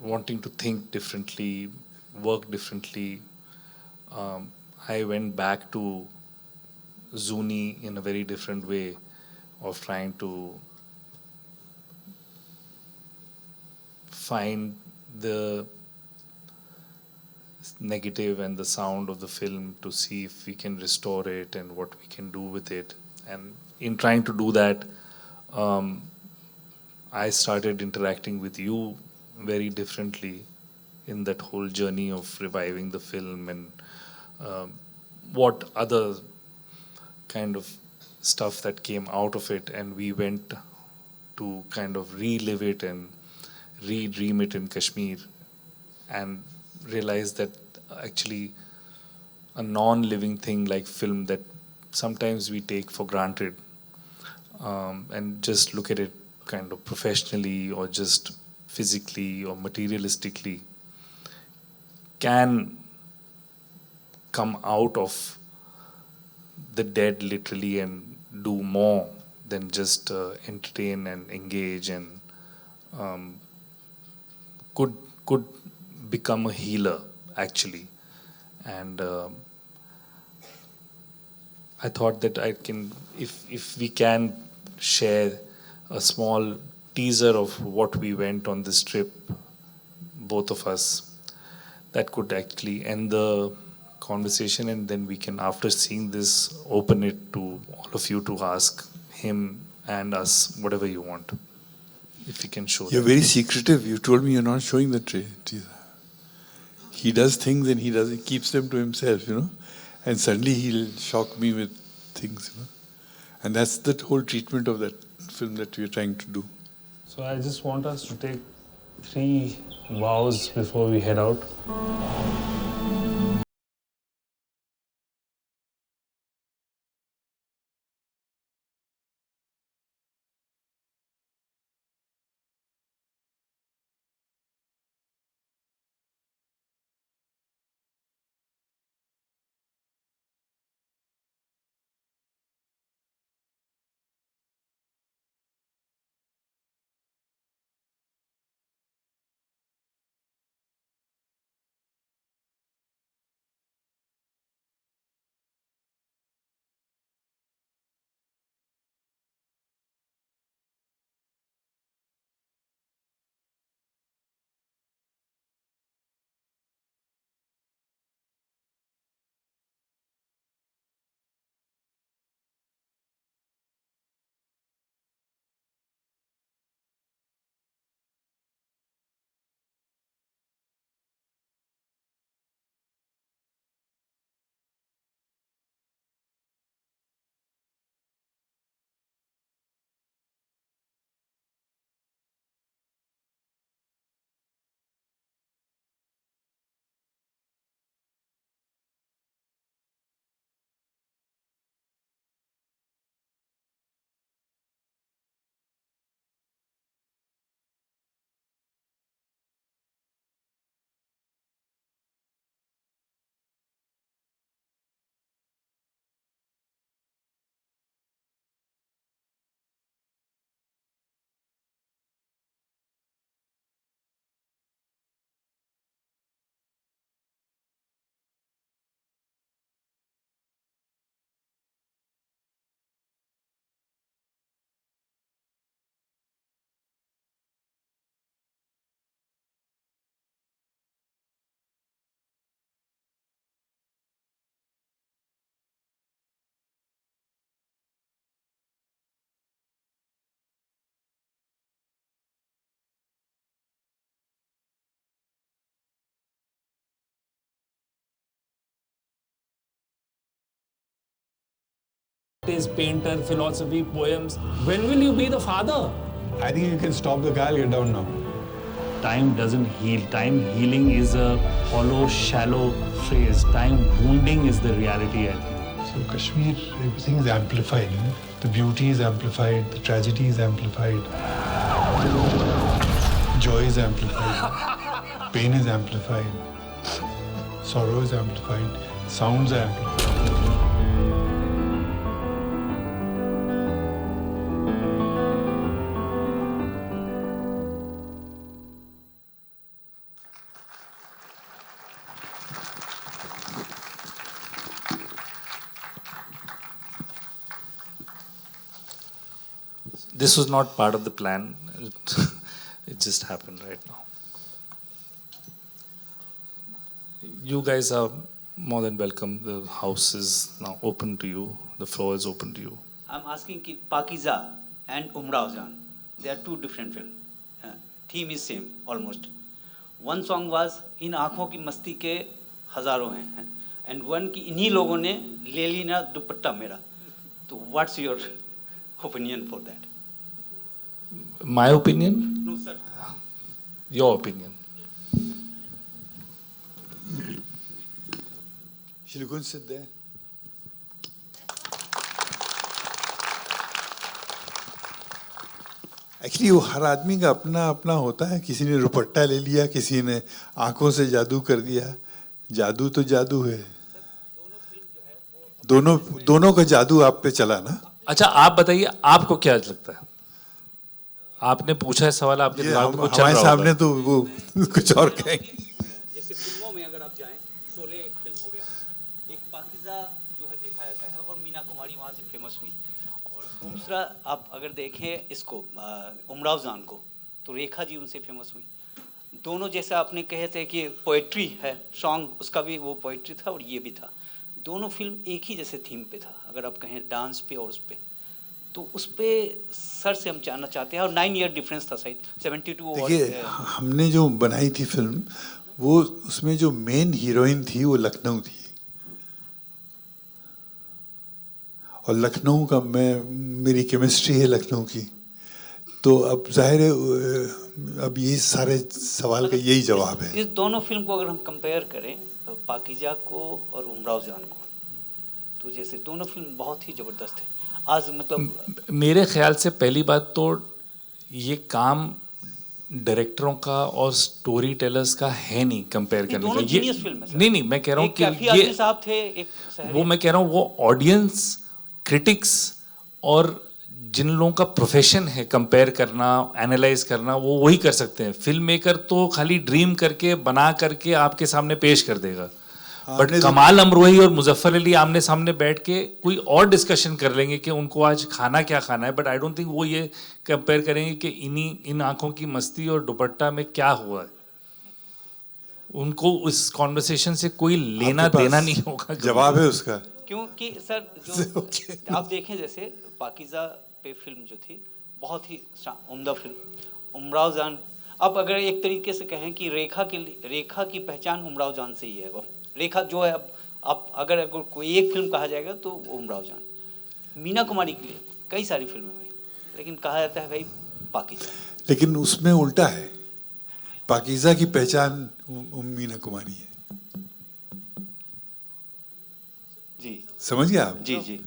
wanting to think differently, work differently. I went back to Zuni in a very different way of trying to find the negative and the sound of the film to see if we can restore it and what we can do with it. And in trying to do that, I started interacting with you very differently in that whole journey of reviving the film, and what other kind of stuff that came out of it. And we went to kind of relive it and re-dream it in Kashmir, and realize that actually a non-living thing like film that sometimes we take for granted, and just look at it kind of professionally or just physically or materialistically, can come out of the dead literally and do more than just entertain and engage, and could become a healer actually. And I thought that I can, if we can share a small teaser of what we went on this trip, both of us, that could actually end the conversation, and then we can, after seeing this, open it to all of you to ask him and us whatever you want. If you can show You're that. very secretive. You told me you're not showing the teaser. He does things and he keeps them to himself, you know. And suddenly he'll shock me with things, you know. And that's the whole treatment of that film that we're trying to do. So I just want us to take 3 vows before we head out. painter, philosophy, poems. When will you be the father? I think you can stop the guy. I'll get down now. Time doesn't heal. Time healing is a hollow, shallow phrase. Time wounding is the reality, I think. So Kashmir, everything is amplified. You know? The beauty is amplified. The tragedy is amplified. Joy is amplified. Pain is amplified. Sorrow is amplified. Sounds are amplified. This was not part of the plan. It just happened right now. You guys are more than welcome. The house is now open to you. The floor is open to you. I'm asking ki Pakiza and Umrao Jaan, they are two different films. Theme is same almost. One song was इन आँखों की मस्ती के हजारों हैं, and one की इन्हीं लोगों ने ले ली ना दुपट्टा मेरा. So what's your opinion for that? My opinion? No, sir. Your opinion. Shall we go and sit there? Actually वो हर आदमी का अपना अपना होता है. किसी ने दुपट्टा ले लिया, किसी ने आंखों से जादू कर दिया. जादू तो जादू है. दोनों का जादू आप पे चला ना. अच्छा, आप बताइए, आपको क्या लगता है? आपने पूछा है सवाल, आपके दिमाग में कुछ चल रहा होगा. हमारे सामने तो वो कुछ और कहेंगे. जैसे फिल्मों में अगर आप जाएं, शोले एक फिल्म हो गया, एक पाकिजा जो है देखा जाता है, और मीना कुमारी वहाँ से फेमस हुई. और दूसरा आप अगर देखें इसको उमराव जान को, तो रेखा जी उनसे फेमस हुई. दोनों जैसा आपने कहे थे कि पोएट्री है, सॉन्ग उसका भी वो पोएट्री था और ये भी था. दोनों फिल्म एक ही जैसे थीम पे था, अगर आप कहें डांस पे और उस पे. तो उस पे सर से हम जानना चाहते हैं. और 9 ईयर डिफरेंस था शायद 72. देखिए, हमने जो बनाई थी फिल्म, वो उसमें जो मेन हीरोइन थी वो लखनऊ थी. और लखनऊ का मेरी केमिस्ट्री है लखनऊ की. तो अब जाहिर है, अब ये सारे सवाल का यही जवाब है. इस दोनों फिल्म को अगर हम कंपेयर करें, पाकिजा को और उमराव जान को, तो जैसे दोनों फिल्म बहुत ही ज़बरदस्त है. आज मतलब मेरे ख्याल से पहली बात तो ये काम डायरेक्टरों का और स्टोरी टेलर्स का है नहीं कंपेयर करने का. ये नहीं, मैं कह रहा हूँ कि ये साहब थे, वो मैं कह रहा हूँ वो ऑडियंस, क्रिटिक्स और जिन लोगों का प्रोफेशन है कंपेयर करना, एनालाइज करना, वो वही कर सकते हैं. फिल्म मेकर तो खाली ड्रीम करके बना करके आपके सामने पेश कर देगा. बट कमाल अमरोही और मुजफ्फर अली आमने सामने बैठ के कोई और डिस्कशन कर लेंगे कि उनको आज खाना क्या खाना है. बट आई डोंट थिंक वो ये कंपेयर करेंगे कि इन आंखों की मस्ती और दुपट्टा में क्या हुआ है. उनको उस कॉन्वर्सेशन से कोई लेना देना नहीं होगा. जवाब है उसका. क्योंकि सर जो आप देखें, जैसे पाकिजा पे फिल्म जो थी बहुत ही उम्दा फिल्म. उमराव जान, अब अगर एक तरीके से कहें कि रेखा की पहचान उमराव जान से ही है. वो रेखा जो है, अब अगर कोई एक फिल्म कहा जाएगा तो उमराव जान. मीना कुमारी के लिए कई सारी फिल्में हैं, लेकिन कहा जाता है भाई पाकिजा. लेकिन उसमें उल्टा है. पाकिजा की पहचान मीना कुमारी है. जी समझ गया आप? जी जी.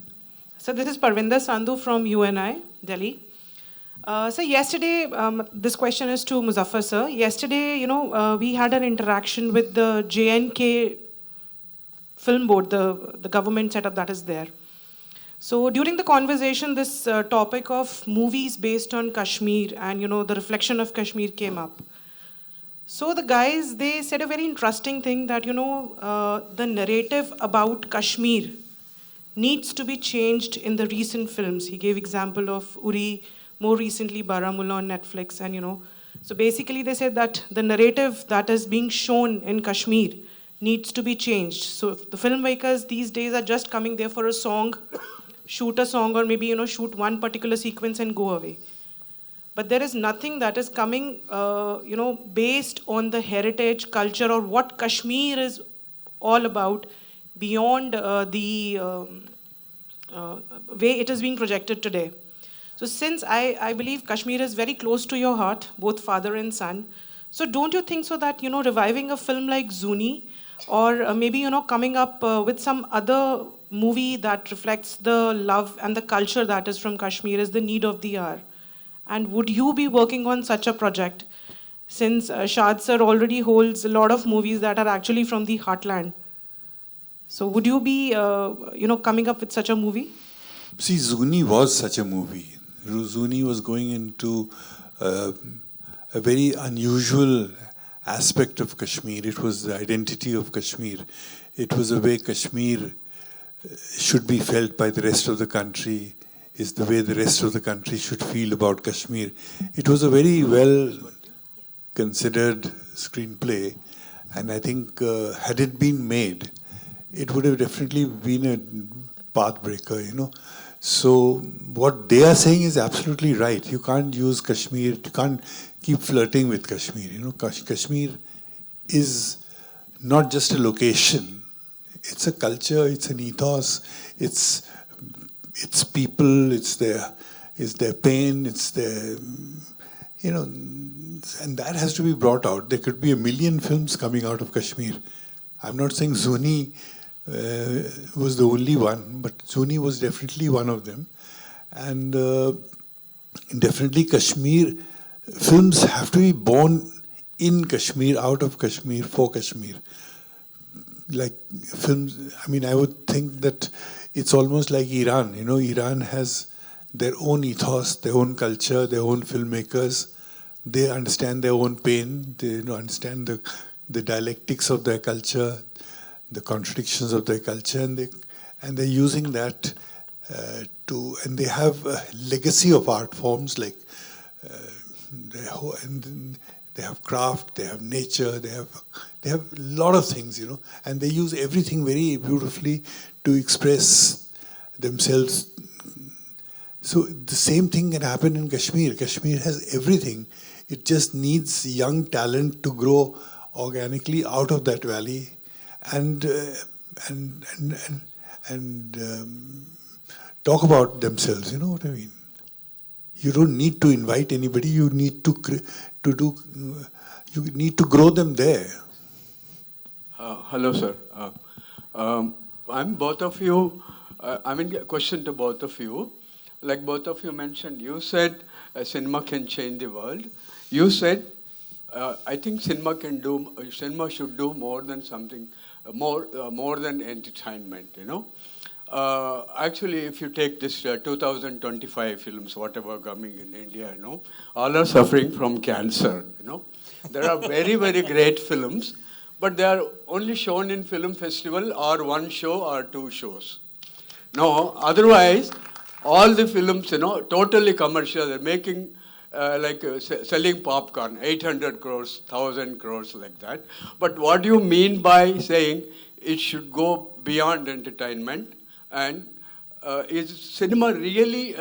So this is Parvinder Sandhu from UNI, Delhi. So yesterday, this question is to Muzaffar sir. Yesterday, we had an interaction with the JNK film board, the government setup that is there. So during the conversation, this topic of movies based on Kashmir and, the reflection of Kashmir came up. So the guys, they said a very interesting thing that, the narrative about Kashmir needs to be changed in the recent films. He gave example of Uri, more recently Baramulla on Netflix, and so basically they said that the narrative that is being shown in Kashmir needs to be changed. So the filmmakers these days are just coming there for a song, shoot a song, or maybe shoot one particular sequence and go away. But there is nothing that is coming, based on the heritage, culture, or what Kashmir is all about beyond the way it is being projected today. So since I believe Kashmir is very close to your heart, both father and son, so don't you think so that, reviving a film like Zuni, or maybe, coming up with some other movie that reflects the love and the culture that is from Kashmir is the need of the hour? And would you be working on such a project? Since Shad sir already holds a lot of movies that are actually from the heartland. So would you be, coming up with such a movie? See, Zuni was such a movie. Zuni was going into a very unusual aspect of Kashmir. It was the identity of Kashmir. It was the way Kashmir should be felt by the rest of the country, is the way the rest of the country should feel about Kashmir. It was a very well considered screenplay, and I think had it been made, it would have definitely been a path breaker, So what they are saying is absolutely right. You can't use Kashmir, you can't keep flirting with Kashmir. Kashmir is not just a location. It's a culture, it's an ethos, it's people, it's their pain, it's their, and that has to be brought out. There could be a million films coming out of Kashmir. I'm not saying Zuni was the only one, but Zuni was definitely one of them. And definitely Kashmir films have to be born in Kashmir, out of Kashmir, for Kashmir. Like films, I would think that it's almost like Iran. Iran has their own ethos, their own culture, their own filmmakers. They understand their own pain. They understand the dialectics of their culture, the contradictions of their culture, and they're using that and they have a legacy of art forms like and they have craft, they have nature, they have a lot of things, and they use everything very beautifully to express themselves. So the same thing can happen in Kashmir. Kashmir has everything. It just needs young talent to grow organically out of that valley and talk about themselves. You know what I mean? You don't need to invite anybody. You need to grow them there. Hello, sir. I'm both of you. A question to both of you. Like both of you mentioned, you said cinema can change the world. You said, I think cinema should do more than something, more than entertainment. Actually, if you take this 2025 films, whatever coming in India, all are suffering from cancer. There are very, very great films, but they are only shown in film festival or one show or two shows. No, otherwise, all the films, totally commercial. They're making selling popcorn, 800 crores, 1,000 crores, like that. But what do you mean by saying it should go beyond entertainment? And is cinema really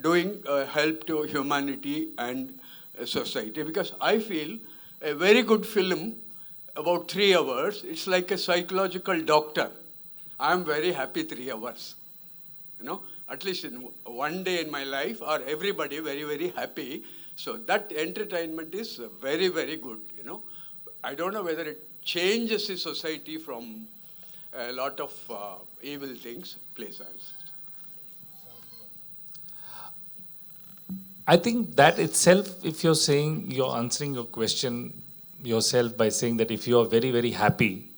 doing help to humanity and society? Because I feel a very good film, about 3 hours, it's like a psychological doctor. I'm very happy 3 hours. At least in one day in my life, or everybody very, very happy. So that entertainment is very, very good. I don't know whether it changes the society from a lot of evil things. Please answer. I think that itself, if you're saying, you're answering your question yourself by saying that if you are very, very happy,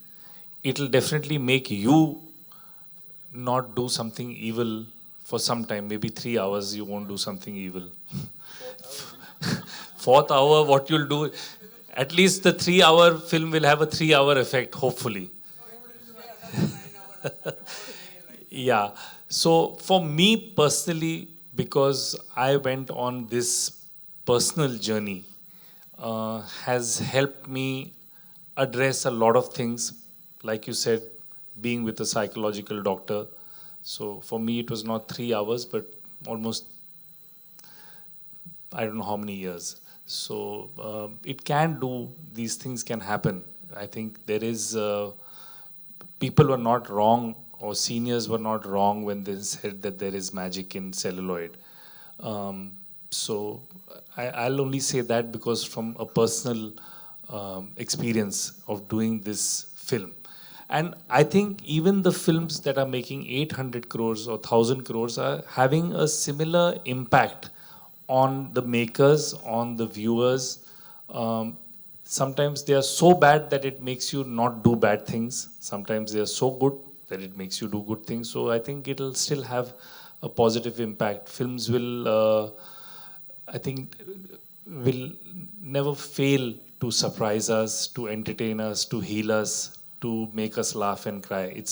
it'll definitely make you not do something evil for some time. Maybe 3 hours you won't do something evil. 4th hour, what you'll do, at least the 3-hour film will have a 3-hour effect, hopefully. Yeah. So for me personally, because I went on this personal journey, has helped me address a lot of things. Like you said, being with a psychological doctor. So for me, it was not 3 hours, but almost, I don't know how many years. So it can do, these things can happen. I think there is, people were not wrong or seniors were not wrong when they said that there is magic in celluloid. So I'll only say that because from a personal experience of doing this film. And I think even the films that are making 800 crores or 1000 crores are having a similar impact on the makers, on the viewers. Sometimes they are so bad that it makes you not do bad things. Sometimes they are so good that it makes you do good things. So I think it'll still have a positive impact. Films will, I think, will never fail to surprise us, to entertain us, to heal us, to make us laugh and cry.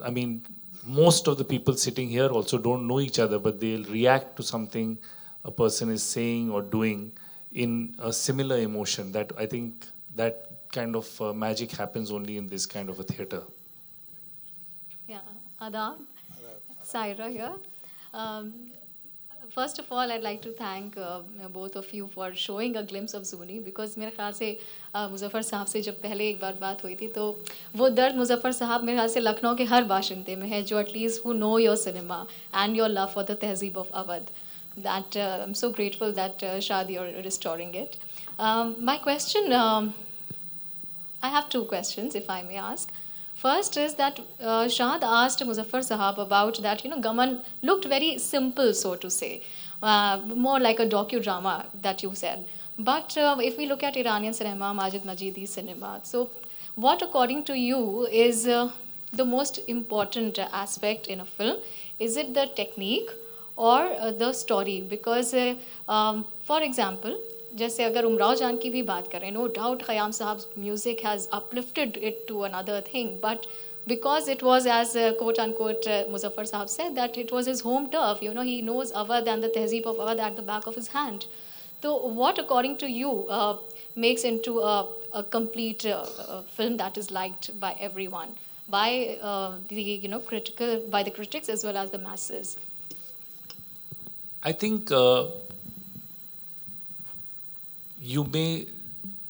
I mean, most of the people sitting here also don't know each other, but they'll react to something a person is saying or doing in a similar emotion. That I think that kind of magic happens only in this kind of a theater. Yeah, Adab, Saira here. First of all, I'd like to thank both of you for showing a glimpse of Zuni, because मेरे ख्याल से मुजफ्फर साहब से जब पहले एक बार बात हुई थी तो वो दर्द मुजफ्फर साहब मेरे ख्याल से लखनऊ के हर बाशिंदे में है जो at least who know your cinema and your love for the तहज़ीब of Awadh. That I'm so grateful that Shad, you're restoring it. My question, I have two questions if I may ask. First is that Shahad asked Muzaffar Sahab about that, Gaman looked very simple, so to say, more like a docudrama that you said. But if we look at Iranian cinema, Majid Majidi cinema, so what according to you is the most important aspect in a film? Is it the technique or the story? Because, for example, जैसे अगर उमराव जान की भी बात करें, no doubt Khayyam Sahab's music has uplifted it to another thing, but because it was, as quote unquote Muzaffar Sahab said, that it was his home turf, he knows Awadh and the Tehzeeb of Awadh at the back of his hand. So what according to you makes into a complete film that is liked by everyone, by by the critics as well as the masses? I think you may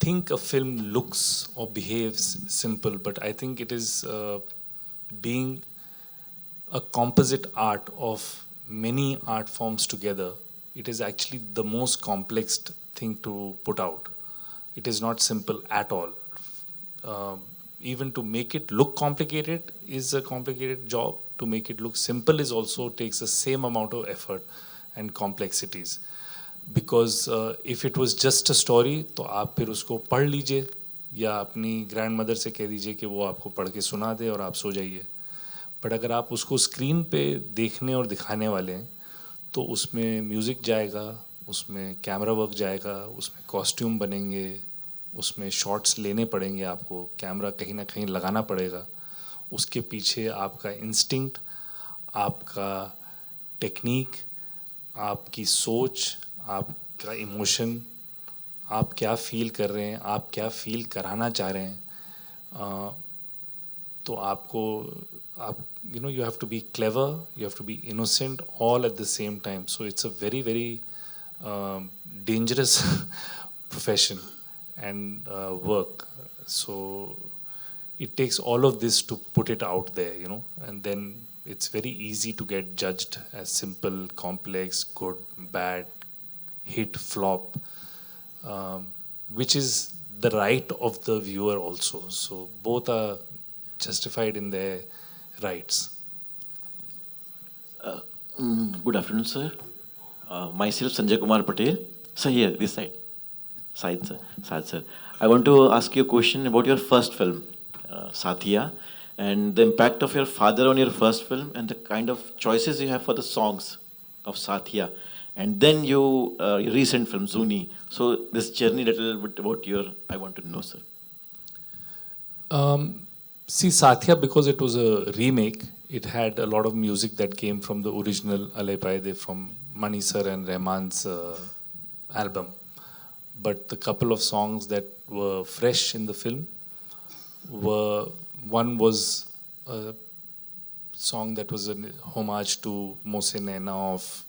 think a film looks or behaves simple, but I think it is being a composite art of many art forms together. It is actually the most complex thing to put out. It is not simple at all. Even to make it look complicated is a complicated job. To make it look simple is also takes the same amount of effort and complexities. Because if it was just a story, तो आप फिर उसको पढ़ लीजिए या अपनी grandmother से कह दीजिए कि वो आपको पढ़ के सुना दे और आप सो जाइए. बट अगर आप उसको स्क्रीन पे देखने और दिखाने वाले हैं तो उसमें म्यूज़िक जाएगा, उसमें कैमरा वर्क जाएगा, उसमें कॉस्ट्यूम बनेंगे, उसमें शॉट्स लेने पड़ेंगे, आपको कैमरा कहीं ना कहीं लगाना पड़ेगा. उसके पीछे आपका इंस्टिंक्ट, आपका टेक्निक, आपकी सोच, आपका इमोशन, आप क्या फील कर रहे हैं, आप क्या फील कराना चाह रहे हैं, तो आपको you have to be clever, you have to be innocent all at the same time. So it's a very, very dangerous profession and work. So it takes all of this to put it out there, and then it's very easy to get judged as simple, complex, good, bad, hit, flop, which is the right of the viewer also. So both are justified in their rights. Good afternoon, sir. Myself, Sanjay Kumar Patel. Sir, here, this side. Side, sir. I want to ask you a question about your first film, Sathiya, and the impact of your father on your first film and the kind of choices you have for the songs of Sathiya. And then your recent film, Zuni. So this journey, a little bit about I want to know, sir. See, Sathiya, because it was a remake, it had a lot of music that came from the original Alay Paide from Mani Sir and Rahman's album. But the couple of songs that were fresh in the film one was a song that was a homage to Mohsen Naina of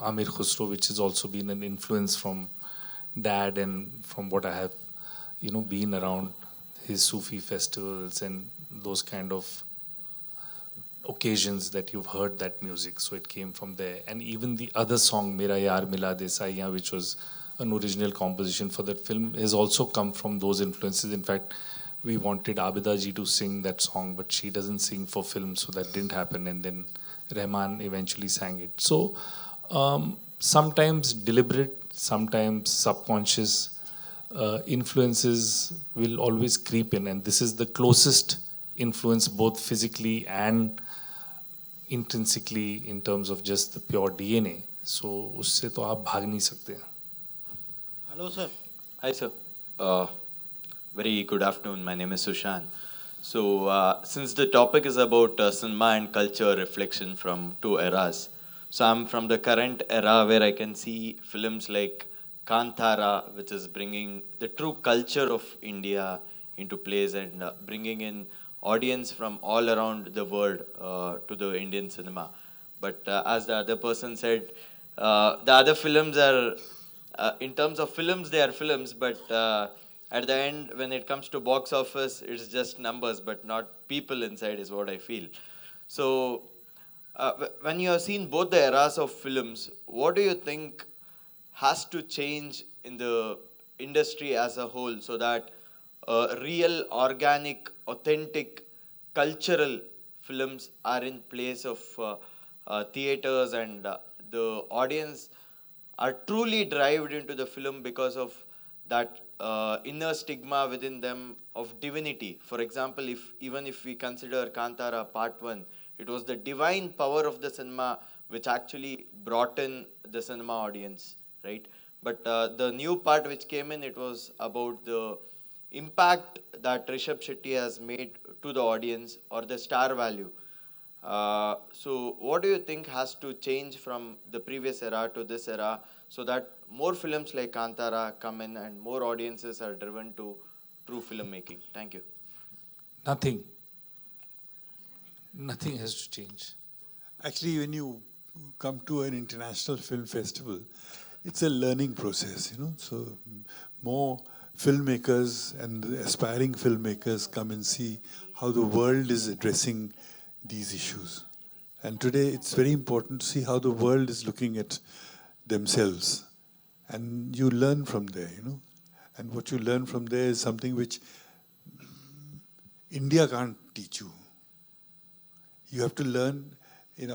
Amir Khusro, which has also been an influence from Dad and from what I have, been around his Sufi festivals and those kind of occasions that you've heard that music. So it came from there. And even the other song, Mera Yaar Mila De Saiyan, which was an original composition for that film, has also come from those influences. In fact, we wanted Abida ji to sing that song, but she doesn't sing for film, so that didn't happen. And then Rahman eventually sang it. So sometimes deliberate, sometimes subconscious influences will always creep in. And this is the closest influence, both physically and intrinsically, in terms of just the pure DNA. So उससे तो आप भाग नहीं सकते. Hello, sir. Hi, sir. Very good afternoon. My name is Sushant. So, since the topic is about cinema and culture reflection from two eras, so I'm from the current era where I can see films like Kantara, which is bringing the true culture of India into place and bringing in audience from all around the world to the Indian cinema. But as the other person said, the other films are, in terms of films, they are films, but at the end, when it comes to box office, it's just numbers, but not people inside, is what I feel. So, when you have seen both the eras of films, what do you think has to change in the industry as a whole so that real, organic, authentic, cultural films are in place of theaters, and the audience are truly drived into the film because of that inner stigma within them of divinity? For example, even if we consider Kantara Part 1, it was the divine power of the cinema which actually brought in the cinema audience, right? But the new part which came in, it was about the impact that Rishabh Shetty has made to the audience, or the star value. So what do you think has to change from the previous era to this era so that more films like Kantara come in and more audiences are driven to true filmmaking? Thank you. Nothing. Nothing has to change. Actually, when you come to an international film festival, it's a learning process, you know. So more filmmakers and aspiring filmmakers come and see how the world is addressing these issues. And today it's very important to see how the world is looking at themselves. And you learn from there, you know. And what you learn from there is something which India can't teach you. You have to learn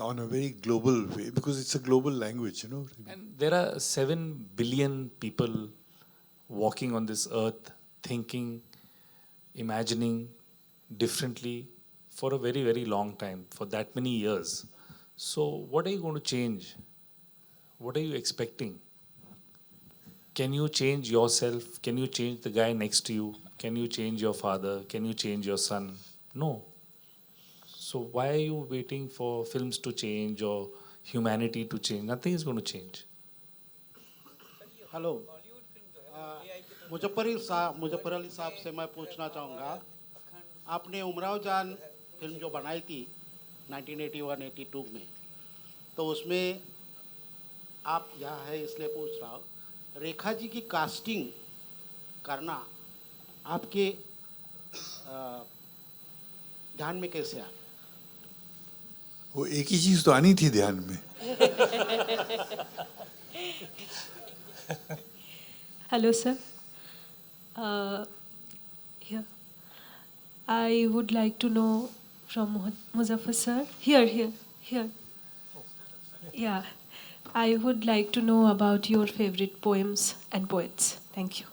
on a very global way, because it's a global language, you know. And there are 7 billion people walking on this earth, thinking, imagining differently for a very, very long time, for that many years. So what are you going to change? What are you expecting? Can you change yourself? Can you change the guy next to you? Can you change your father? Can you change your son? No. So why are you waiting for films to change or humanity to change? Nothing is going to change. Hello, Muzaffar Ali साहब से मैं पूछना चाहूँगा, आपने उमराव जान film जो बनाई थी 1981-82 में, तो उसमें आप यहाँ है इसलिए पूछ रहा हूँ, रेखा जी की कास्टिंग करना आपके ध्यान में कैसे आ? वो एक ही चीज तो आनी थी ध्यान में. Hello, sir. Here. I would like to know from Muzaffar sir. Here. Yeah. I would like to know about your favorite poems and poets. Thank you.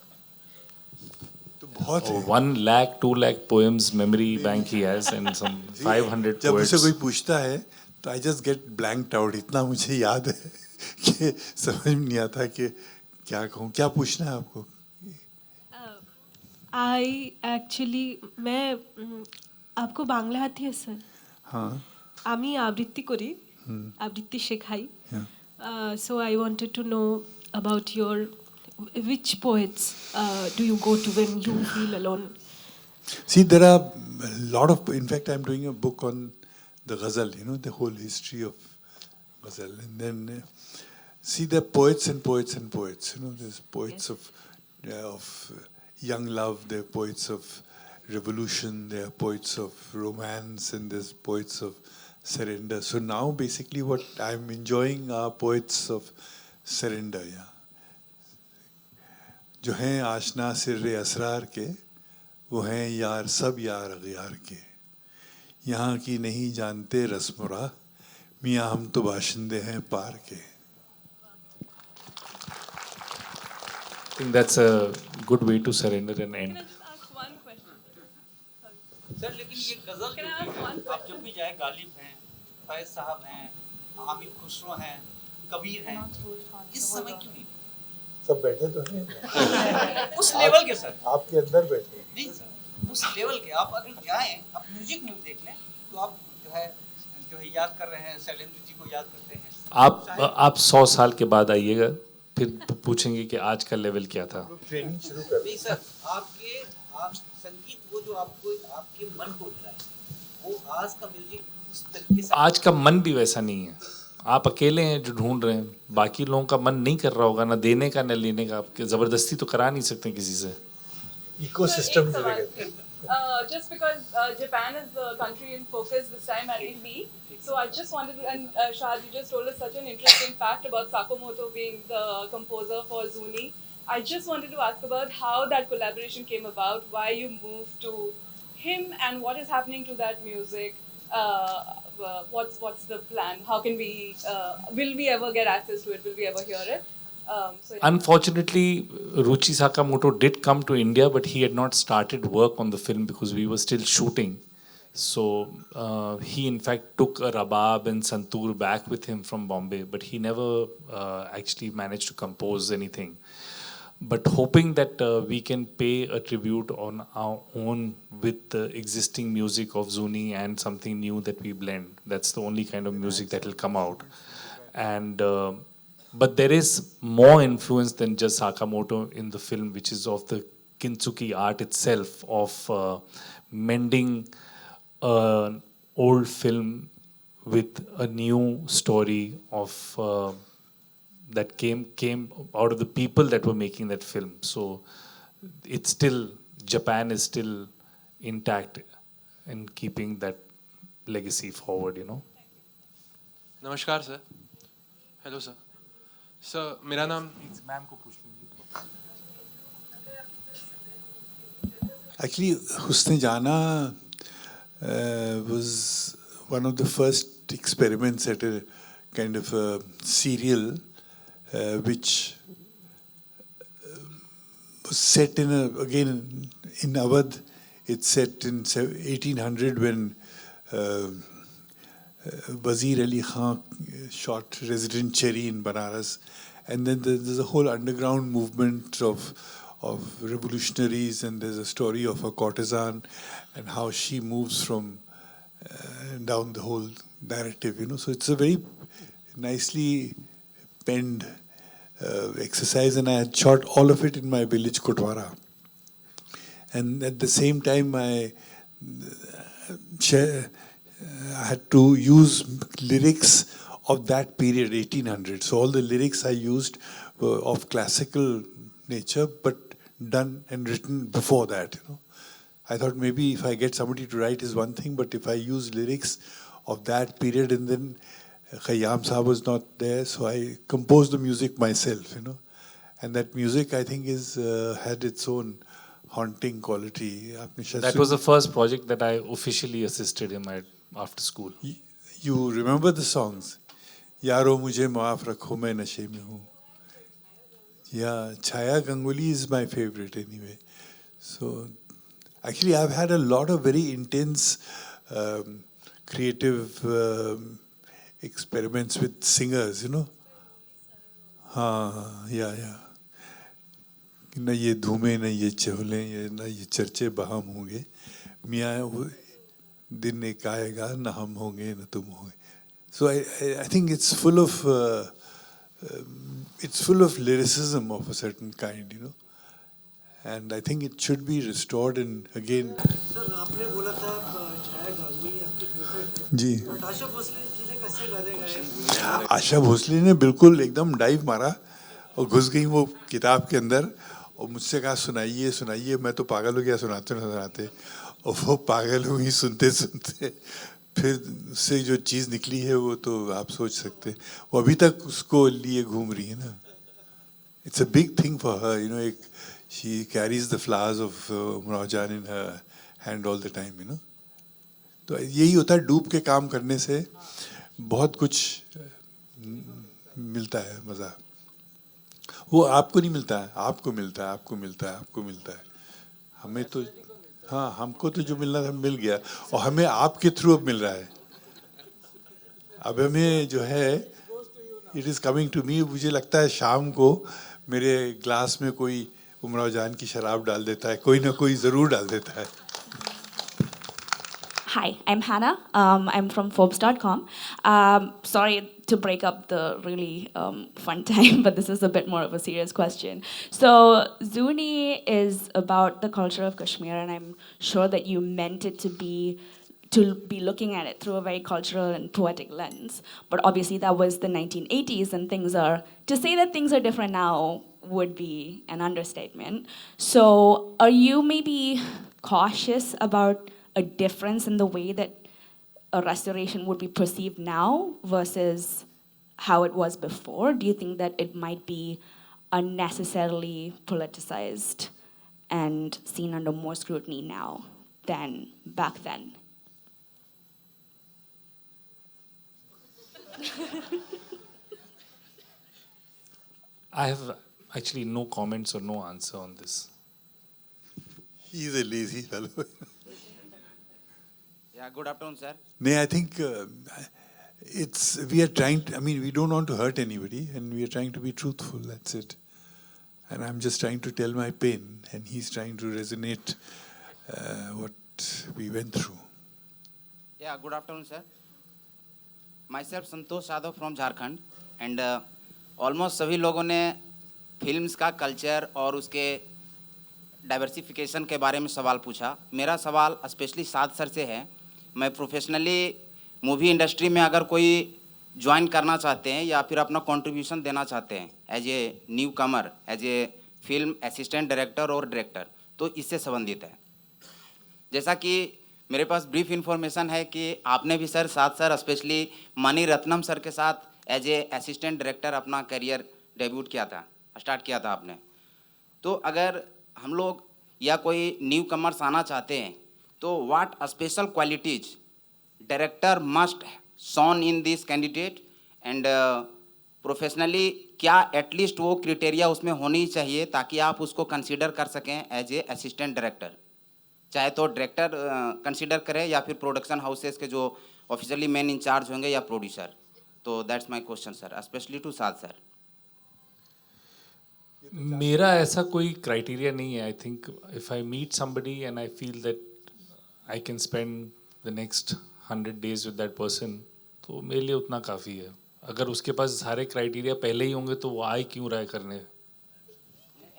बहुत है. 1 lakh, 2 lakh poems memory bank he has, and some 500 जब poets. मुझसे कोई पूछता है तो I just get blanked out. इतना मुझे याद है कि समझ में नहीं आता कि क्या कहूँ, क्या पूछना है आपको. I actually मैं आपको बांग्ला आती है सर? हाँ. আমি আবৃত্তি করি, আবৃত্তি শেখাই. So I wanted to know about your which poets do you go to when you feel alone? See, there are a lot of. In fact, I'm doing a book on the ghazal. You know, the whole history of ghazal, and then see, there are poets and poets and poets. You know, there's poets of young love. There are poets of revolution, there are poets of romance, and there's poets of surrender. So now basically what I'm enjoying are poets of surrender, yeah. जो हैं आशना सिर्रे असरार के, वो हैं यार सब यार अगयार के, यहाँ की नहीं जानते रस्मुरा, मियाँ हम तो बाशिंदे हैं पार के. I think that's a good way to surrender and end. Sir लेकिन ये गजल जो आप जब भी जाए गालिब हैं, फैज साहब हैं, आमिर खुसरो हैं, कबीर हैं, इस समय क्यों नहीं? सब बैठे तो हैं उस लेवल के सर, आपके अंदर बैठे नहीं सर, उस लेवल के आप अगर जाएं, आप म्यूजिक में देख लें तो आप जो है याद कर रहे हैं, शैलेंद्र जी को याद करते हैं. आप 100 साल के बाद आइएगा, फिर पूछेंगे कि आज का लेवल क्या था. ट्रेनिंग शुरू कर. नहीं सर, आप संगीत वो जो आपको आपके मन को हिलाए, वो आज का म्यूजिक उस तरीके से. आज का मन भी वैसा नहीं है. आप अकेले हैं जो ढूंढ रहे हैं, बाकी लोगों का मन नहीं कर रहा होगा ना देने का ना लेने का. आप जबरदस्ती तो करा नहीं सकते किसी से. Ecosystem just because Japan is the country in focus this time at EB, so I just wanted to, and Shahad, you just told us such an interesting fact about Sakamoto being the composer for Zuni. I just wanted to ask about how that collaboration came about, why you moved to him, and what is happening to that music. What's the plan? How can we, will we ever get access to it? Will we ever hear it? Unfortunately, Ruchi Sakamoto did come to India, but he had not started work on the film because we were still shooting. So he in fact took a rabab and santoor back with him from Bombay, but he never actually managed to compose anything. But hoping that we can pay a tribute on our own with the existing music of Zuni and something new that we blend. That's the only kind of music that will come out. And but there is more influence than just Sakamoto in the film, which is of the kintsugi art itself, of mending an old film with a new story of that came out of the people that were making that film. So it's still, Japan is still intact in keeping that legacy forward, you know. नमस्कार sir. Hello sir. Sir मेरा नाम ma'am को पूछ लीजिए. Actually, Husne Jana was one of the first experiments at a kind of a serial which was set in again in Awadh. It's set in 1800 when Wazir Ali Khan shot Resident Cherry in Banaras, and then there's a whole underground movement of revolutionaries, and there's a story of a courtesan and how she moves from down the whole narrative, you know. So it's a very nicely penned exercise, and I had shot all of it in my village Kotwara. And at the same time, I had to use lyrics of that period, 1800. So all the lyrics I used were of classical nature, but done and written before that, you know. I thought maybe if I get somebody to write is one thing, but if I use lyrics of that period, and then Khayyam Sahab was not there, so I composed the music myself, you know. And that music, I think, had its own haunting quality. That was the first project that I officially assisted him at after school. You remember the songs? Yaro mujhe maaf rakho, main nashe mein hu. Yeah, Chaya Ganguly is my favorite anyway. So actually, I've had a lot of very intense creative experiments with singers, you know. Yeah. न ये धूमे न ये चहले न ये चर्चे बहम होंगे, मियाँ दिन एक आएगा न हम होंगे न तुम होंगे. So I think it's full of lyricism of a certain kind, you know, and I think it should be restored. And again, sir आपने बोला था छाया गांगुली आपकी favourite ji, but Asha Bhosle ji ने कैसे गाने गाए? आशा भोसले ने बिल्कुल एकदम डाइव मारा और घुस गई वो किताब के अंदर और मुझसे कहा सुनाइए सुनाइए, मैं तो पागल हो गया सुनाते सुनाते, और वो पागल हुई सुनते सुनते, फिर उससे जो चीज़ निकली है वो तो आप सोच सकते, वो अभी तक उसको लिए घूम रही है ना. It's a big thing for her, you know. She carries the flowers of Umrao Jan in her hand all the time, you know. तो यही होता है, डूब के काम करने से बहुत कुछ मिलता है, मज़ा. वो आपको नहीं मिलता है, आपको मिलता है, आपको मिलता है, आपको मिलता है. हमें तो, हाँ, हमको तो जो मिलना था मिल गया, और हमें आपके थ्रू अब मिल रहा है. अब हमें जो है, it is coming to me. मुझे लगता है शाम को मेरे ग्लास में कोई उमराव जान की शराब डाल देता है, कोई ना कोई ज़रूर डाल देता है. Hi, I'm Hannah. I'm from Forbes.com. Sorry to break up the really fun time, but this is a bit more of a serious question. So, Zuni is about the culture of Kashmir, and I'm sure that you meant it to be looking at it through a very cultural and poetic lens. But obviously, that was the 1980s, and to say that things are different now would be an understatement. So, are you maybe cautious about a difference in the way that a restoration would be perceived now versus how it was before? Do you think that it might be unnecessarily politicized and seen under more scrutiny now than back then? I have actually no comments or no answer on this. He is a lazy fellow. Yeah, good afternoon, sir. No, I think we are trying to, we don't want to hurt anybody, and we are trying to be truthful, that's it. And I'm just trying to tell my pain, and he's trying to resonate what we went through. Yeah, good afternoon, sir. Myself, Santosh Yadav from Jharkhand, and almost सभी लोगों ने films का culture और उसके diversification के बारे में सवाल पूछा. मेरा सवाल स्पेशली साद सर से है. मैं प्रोफेशनली मूवी इंडस्ट्री में अगर कोई ज्वाइन करना चाहते हैं या फिर अपना कंट्रीब्यूशन देना चाहते हैं as a newcomer, as a film assistant director और डायरेक्टर, तो इससे संबंधित है. जैसा कि मेरे पास ब्रीफ इंफॉर्मेशन है कि आपने भी सर, साथ sir, specially Mani Ratnam sir के साथ एज ए असिस्टेंट डायरेक्टर अपना करियर डेब्यूट किया था, स्टार्ट किया था आपने. तो अगर हम लोग या कोई न्यू कमर्स आना चाहते हैं, तो what special qualities director must shown in this candidate, and professionally क्या एटलीस्ट वो क्राइटेरिया उसमें होनी चाहिए ताकि आप उसको कंसीडर कर सकें एज ए असिस्टेंट डायरेक्टर, चाहे तो डायरेक्टर कंसीडर करें या फिर प्रोडक्शन हाउसेस के जो ऑफिशियली मेन इंचार्ज होंगे या प्रोड्यूसर. तो that's my question sir, specially to Saad sir. मेरा ऐसा कोई क्राइटेरिया नहीं है. I think if I meet somebody and I feel that I can spend the next 100 days with that person, तो मेरे लिए उतना काफ़ी है. अगर उसके पास सारे क्राइटेरिया पहले ही होंगे तो वो आए क्यों रहा है करने.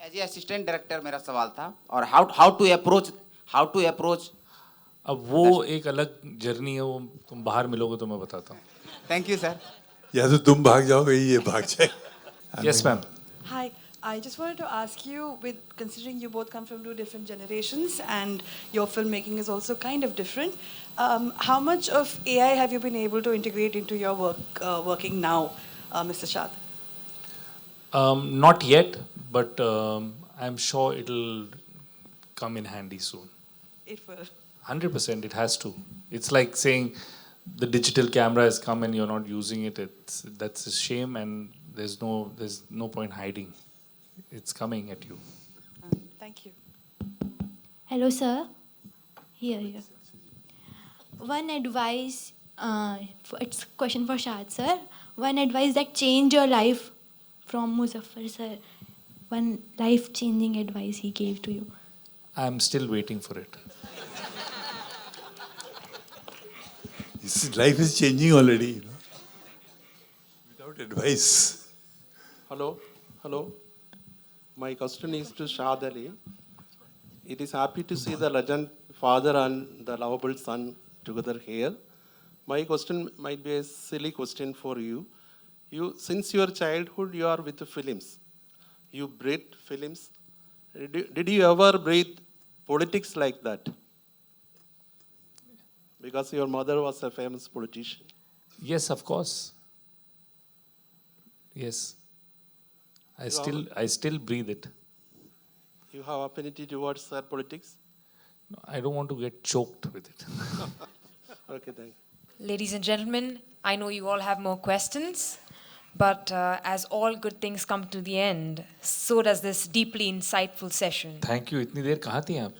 एज ए असिस्टेंट डायरेक्टर मेरा सवाल था, और हाउ टू अप्रोच. अब वो एक अलग जर्नी है, वो तुम बाहर मिलोगे तो मैं बताता हूँ. Thank you sir. या तो तुम भाग जाओगे, ये भाग जाए. Yes ma'am. Hi, I just wanted to ask you, considering you both come from two different generations and your filmmaking is also kind of different, how much of AI have you been able to integrate into your working now, Mr. Shad? Not yet, but I'm sure it'll come in handy soon. It will. 100%, it has to. It's like saying the digital camera has come and you're not using it. That's a shame, and there's no point hiding. It's coming at you. Thank you. Hello, sir. Here. One advice, it's a question for Shad, sir. One advice that changed your life from Muzaffar, sir. One life-changing advice he gave to you. I'm still waiting for it. Life is changing already, you know. Without advice. Hello. My question is to Shad Ali. It is happy to see the legend father and the lovable son together here. My question might be a silly question for you. Since your childhood, you are with the films. You breed films, did you ever breathe politics like that? Because your mother was a famous politician. Yes, of course. Yes. I still breathe it. You have affinity towards politics? No, I don't want to get choked with it. Okay, thank you. Ladies and gentlemen, I know you all have more questions, but as all good things come to the end, so does this deeply insightful session. Thank you. इतनी देर कहाँ थी आप?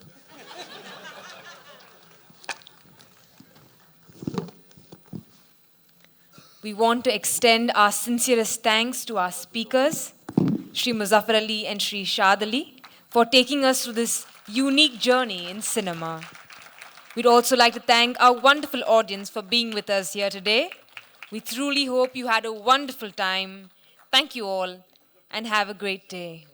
We want to extend our sincerest thanks to our speakers, Shri Muzaffar Ali and Shri Shad Ali, for taking us through this unique journey in cinema. We'd also like to thank our wonderful audience for being with us here today. We truly hope you had a wonderful time. Thank you all, and have a great day.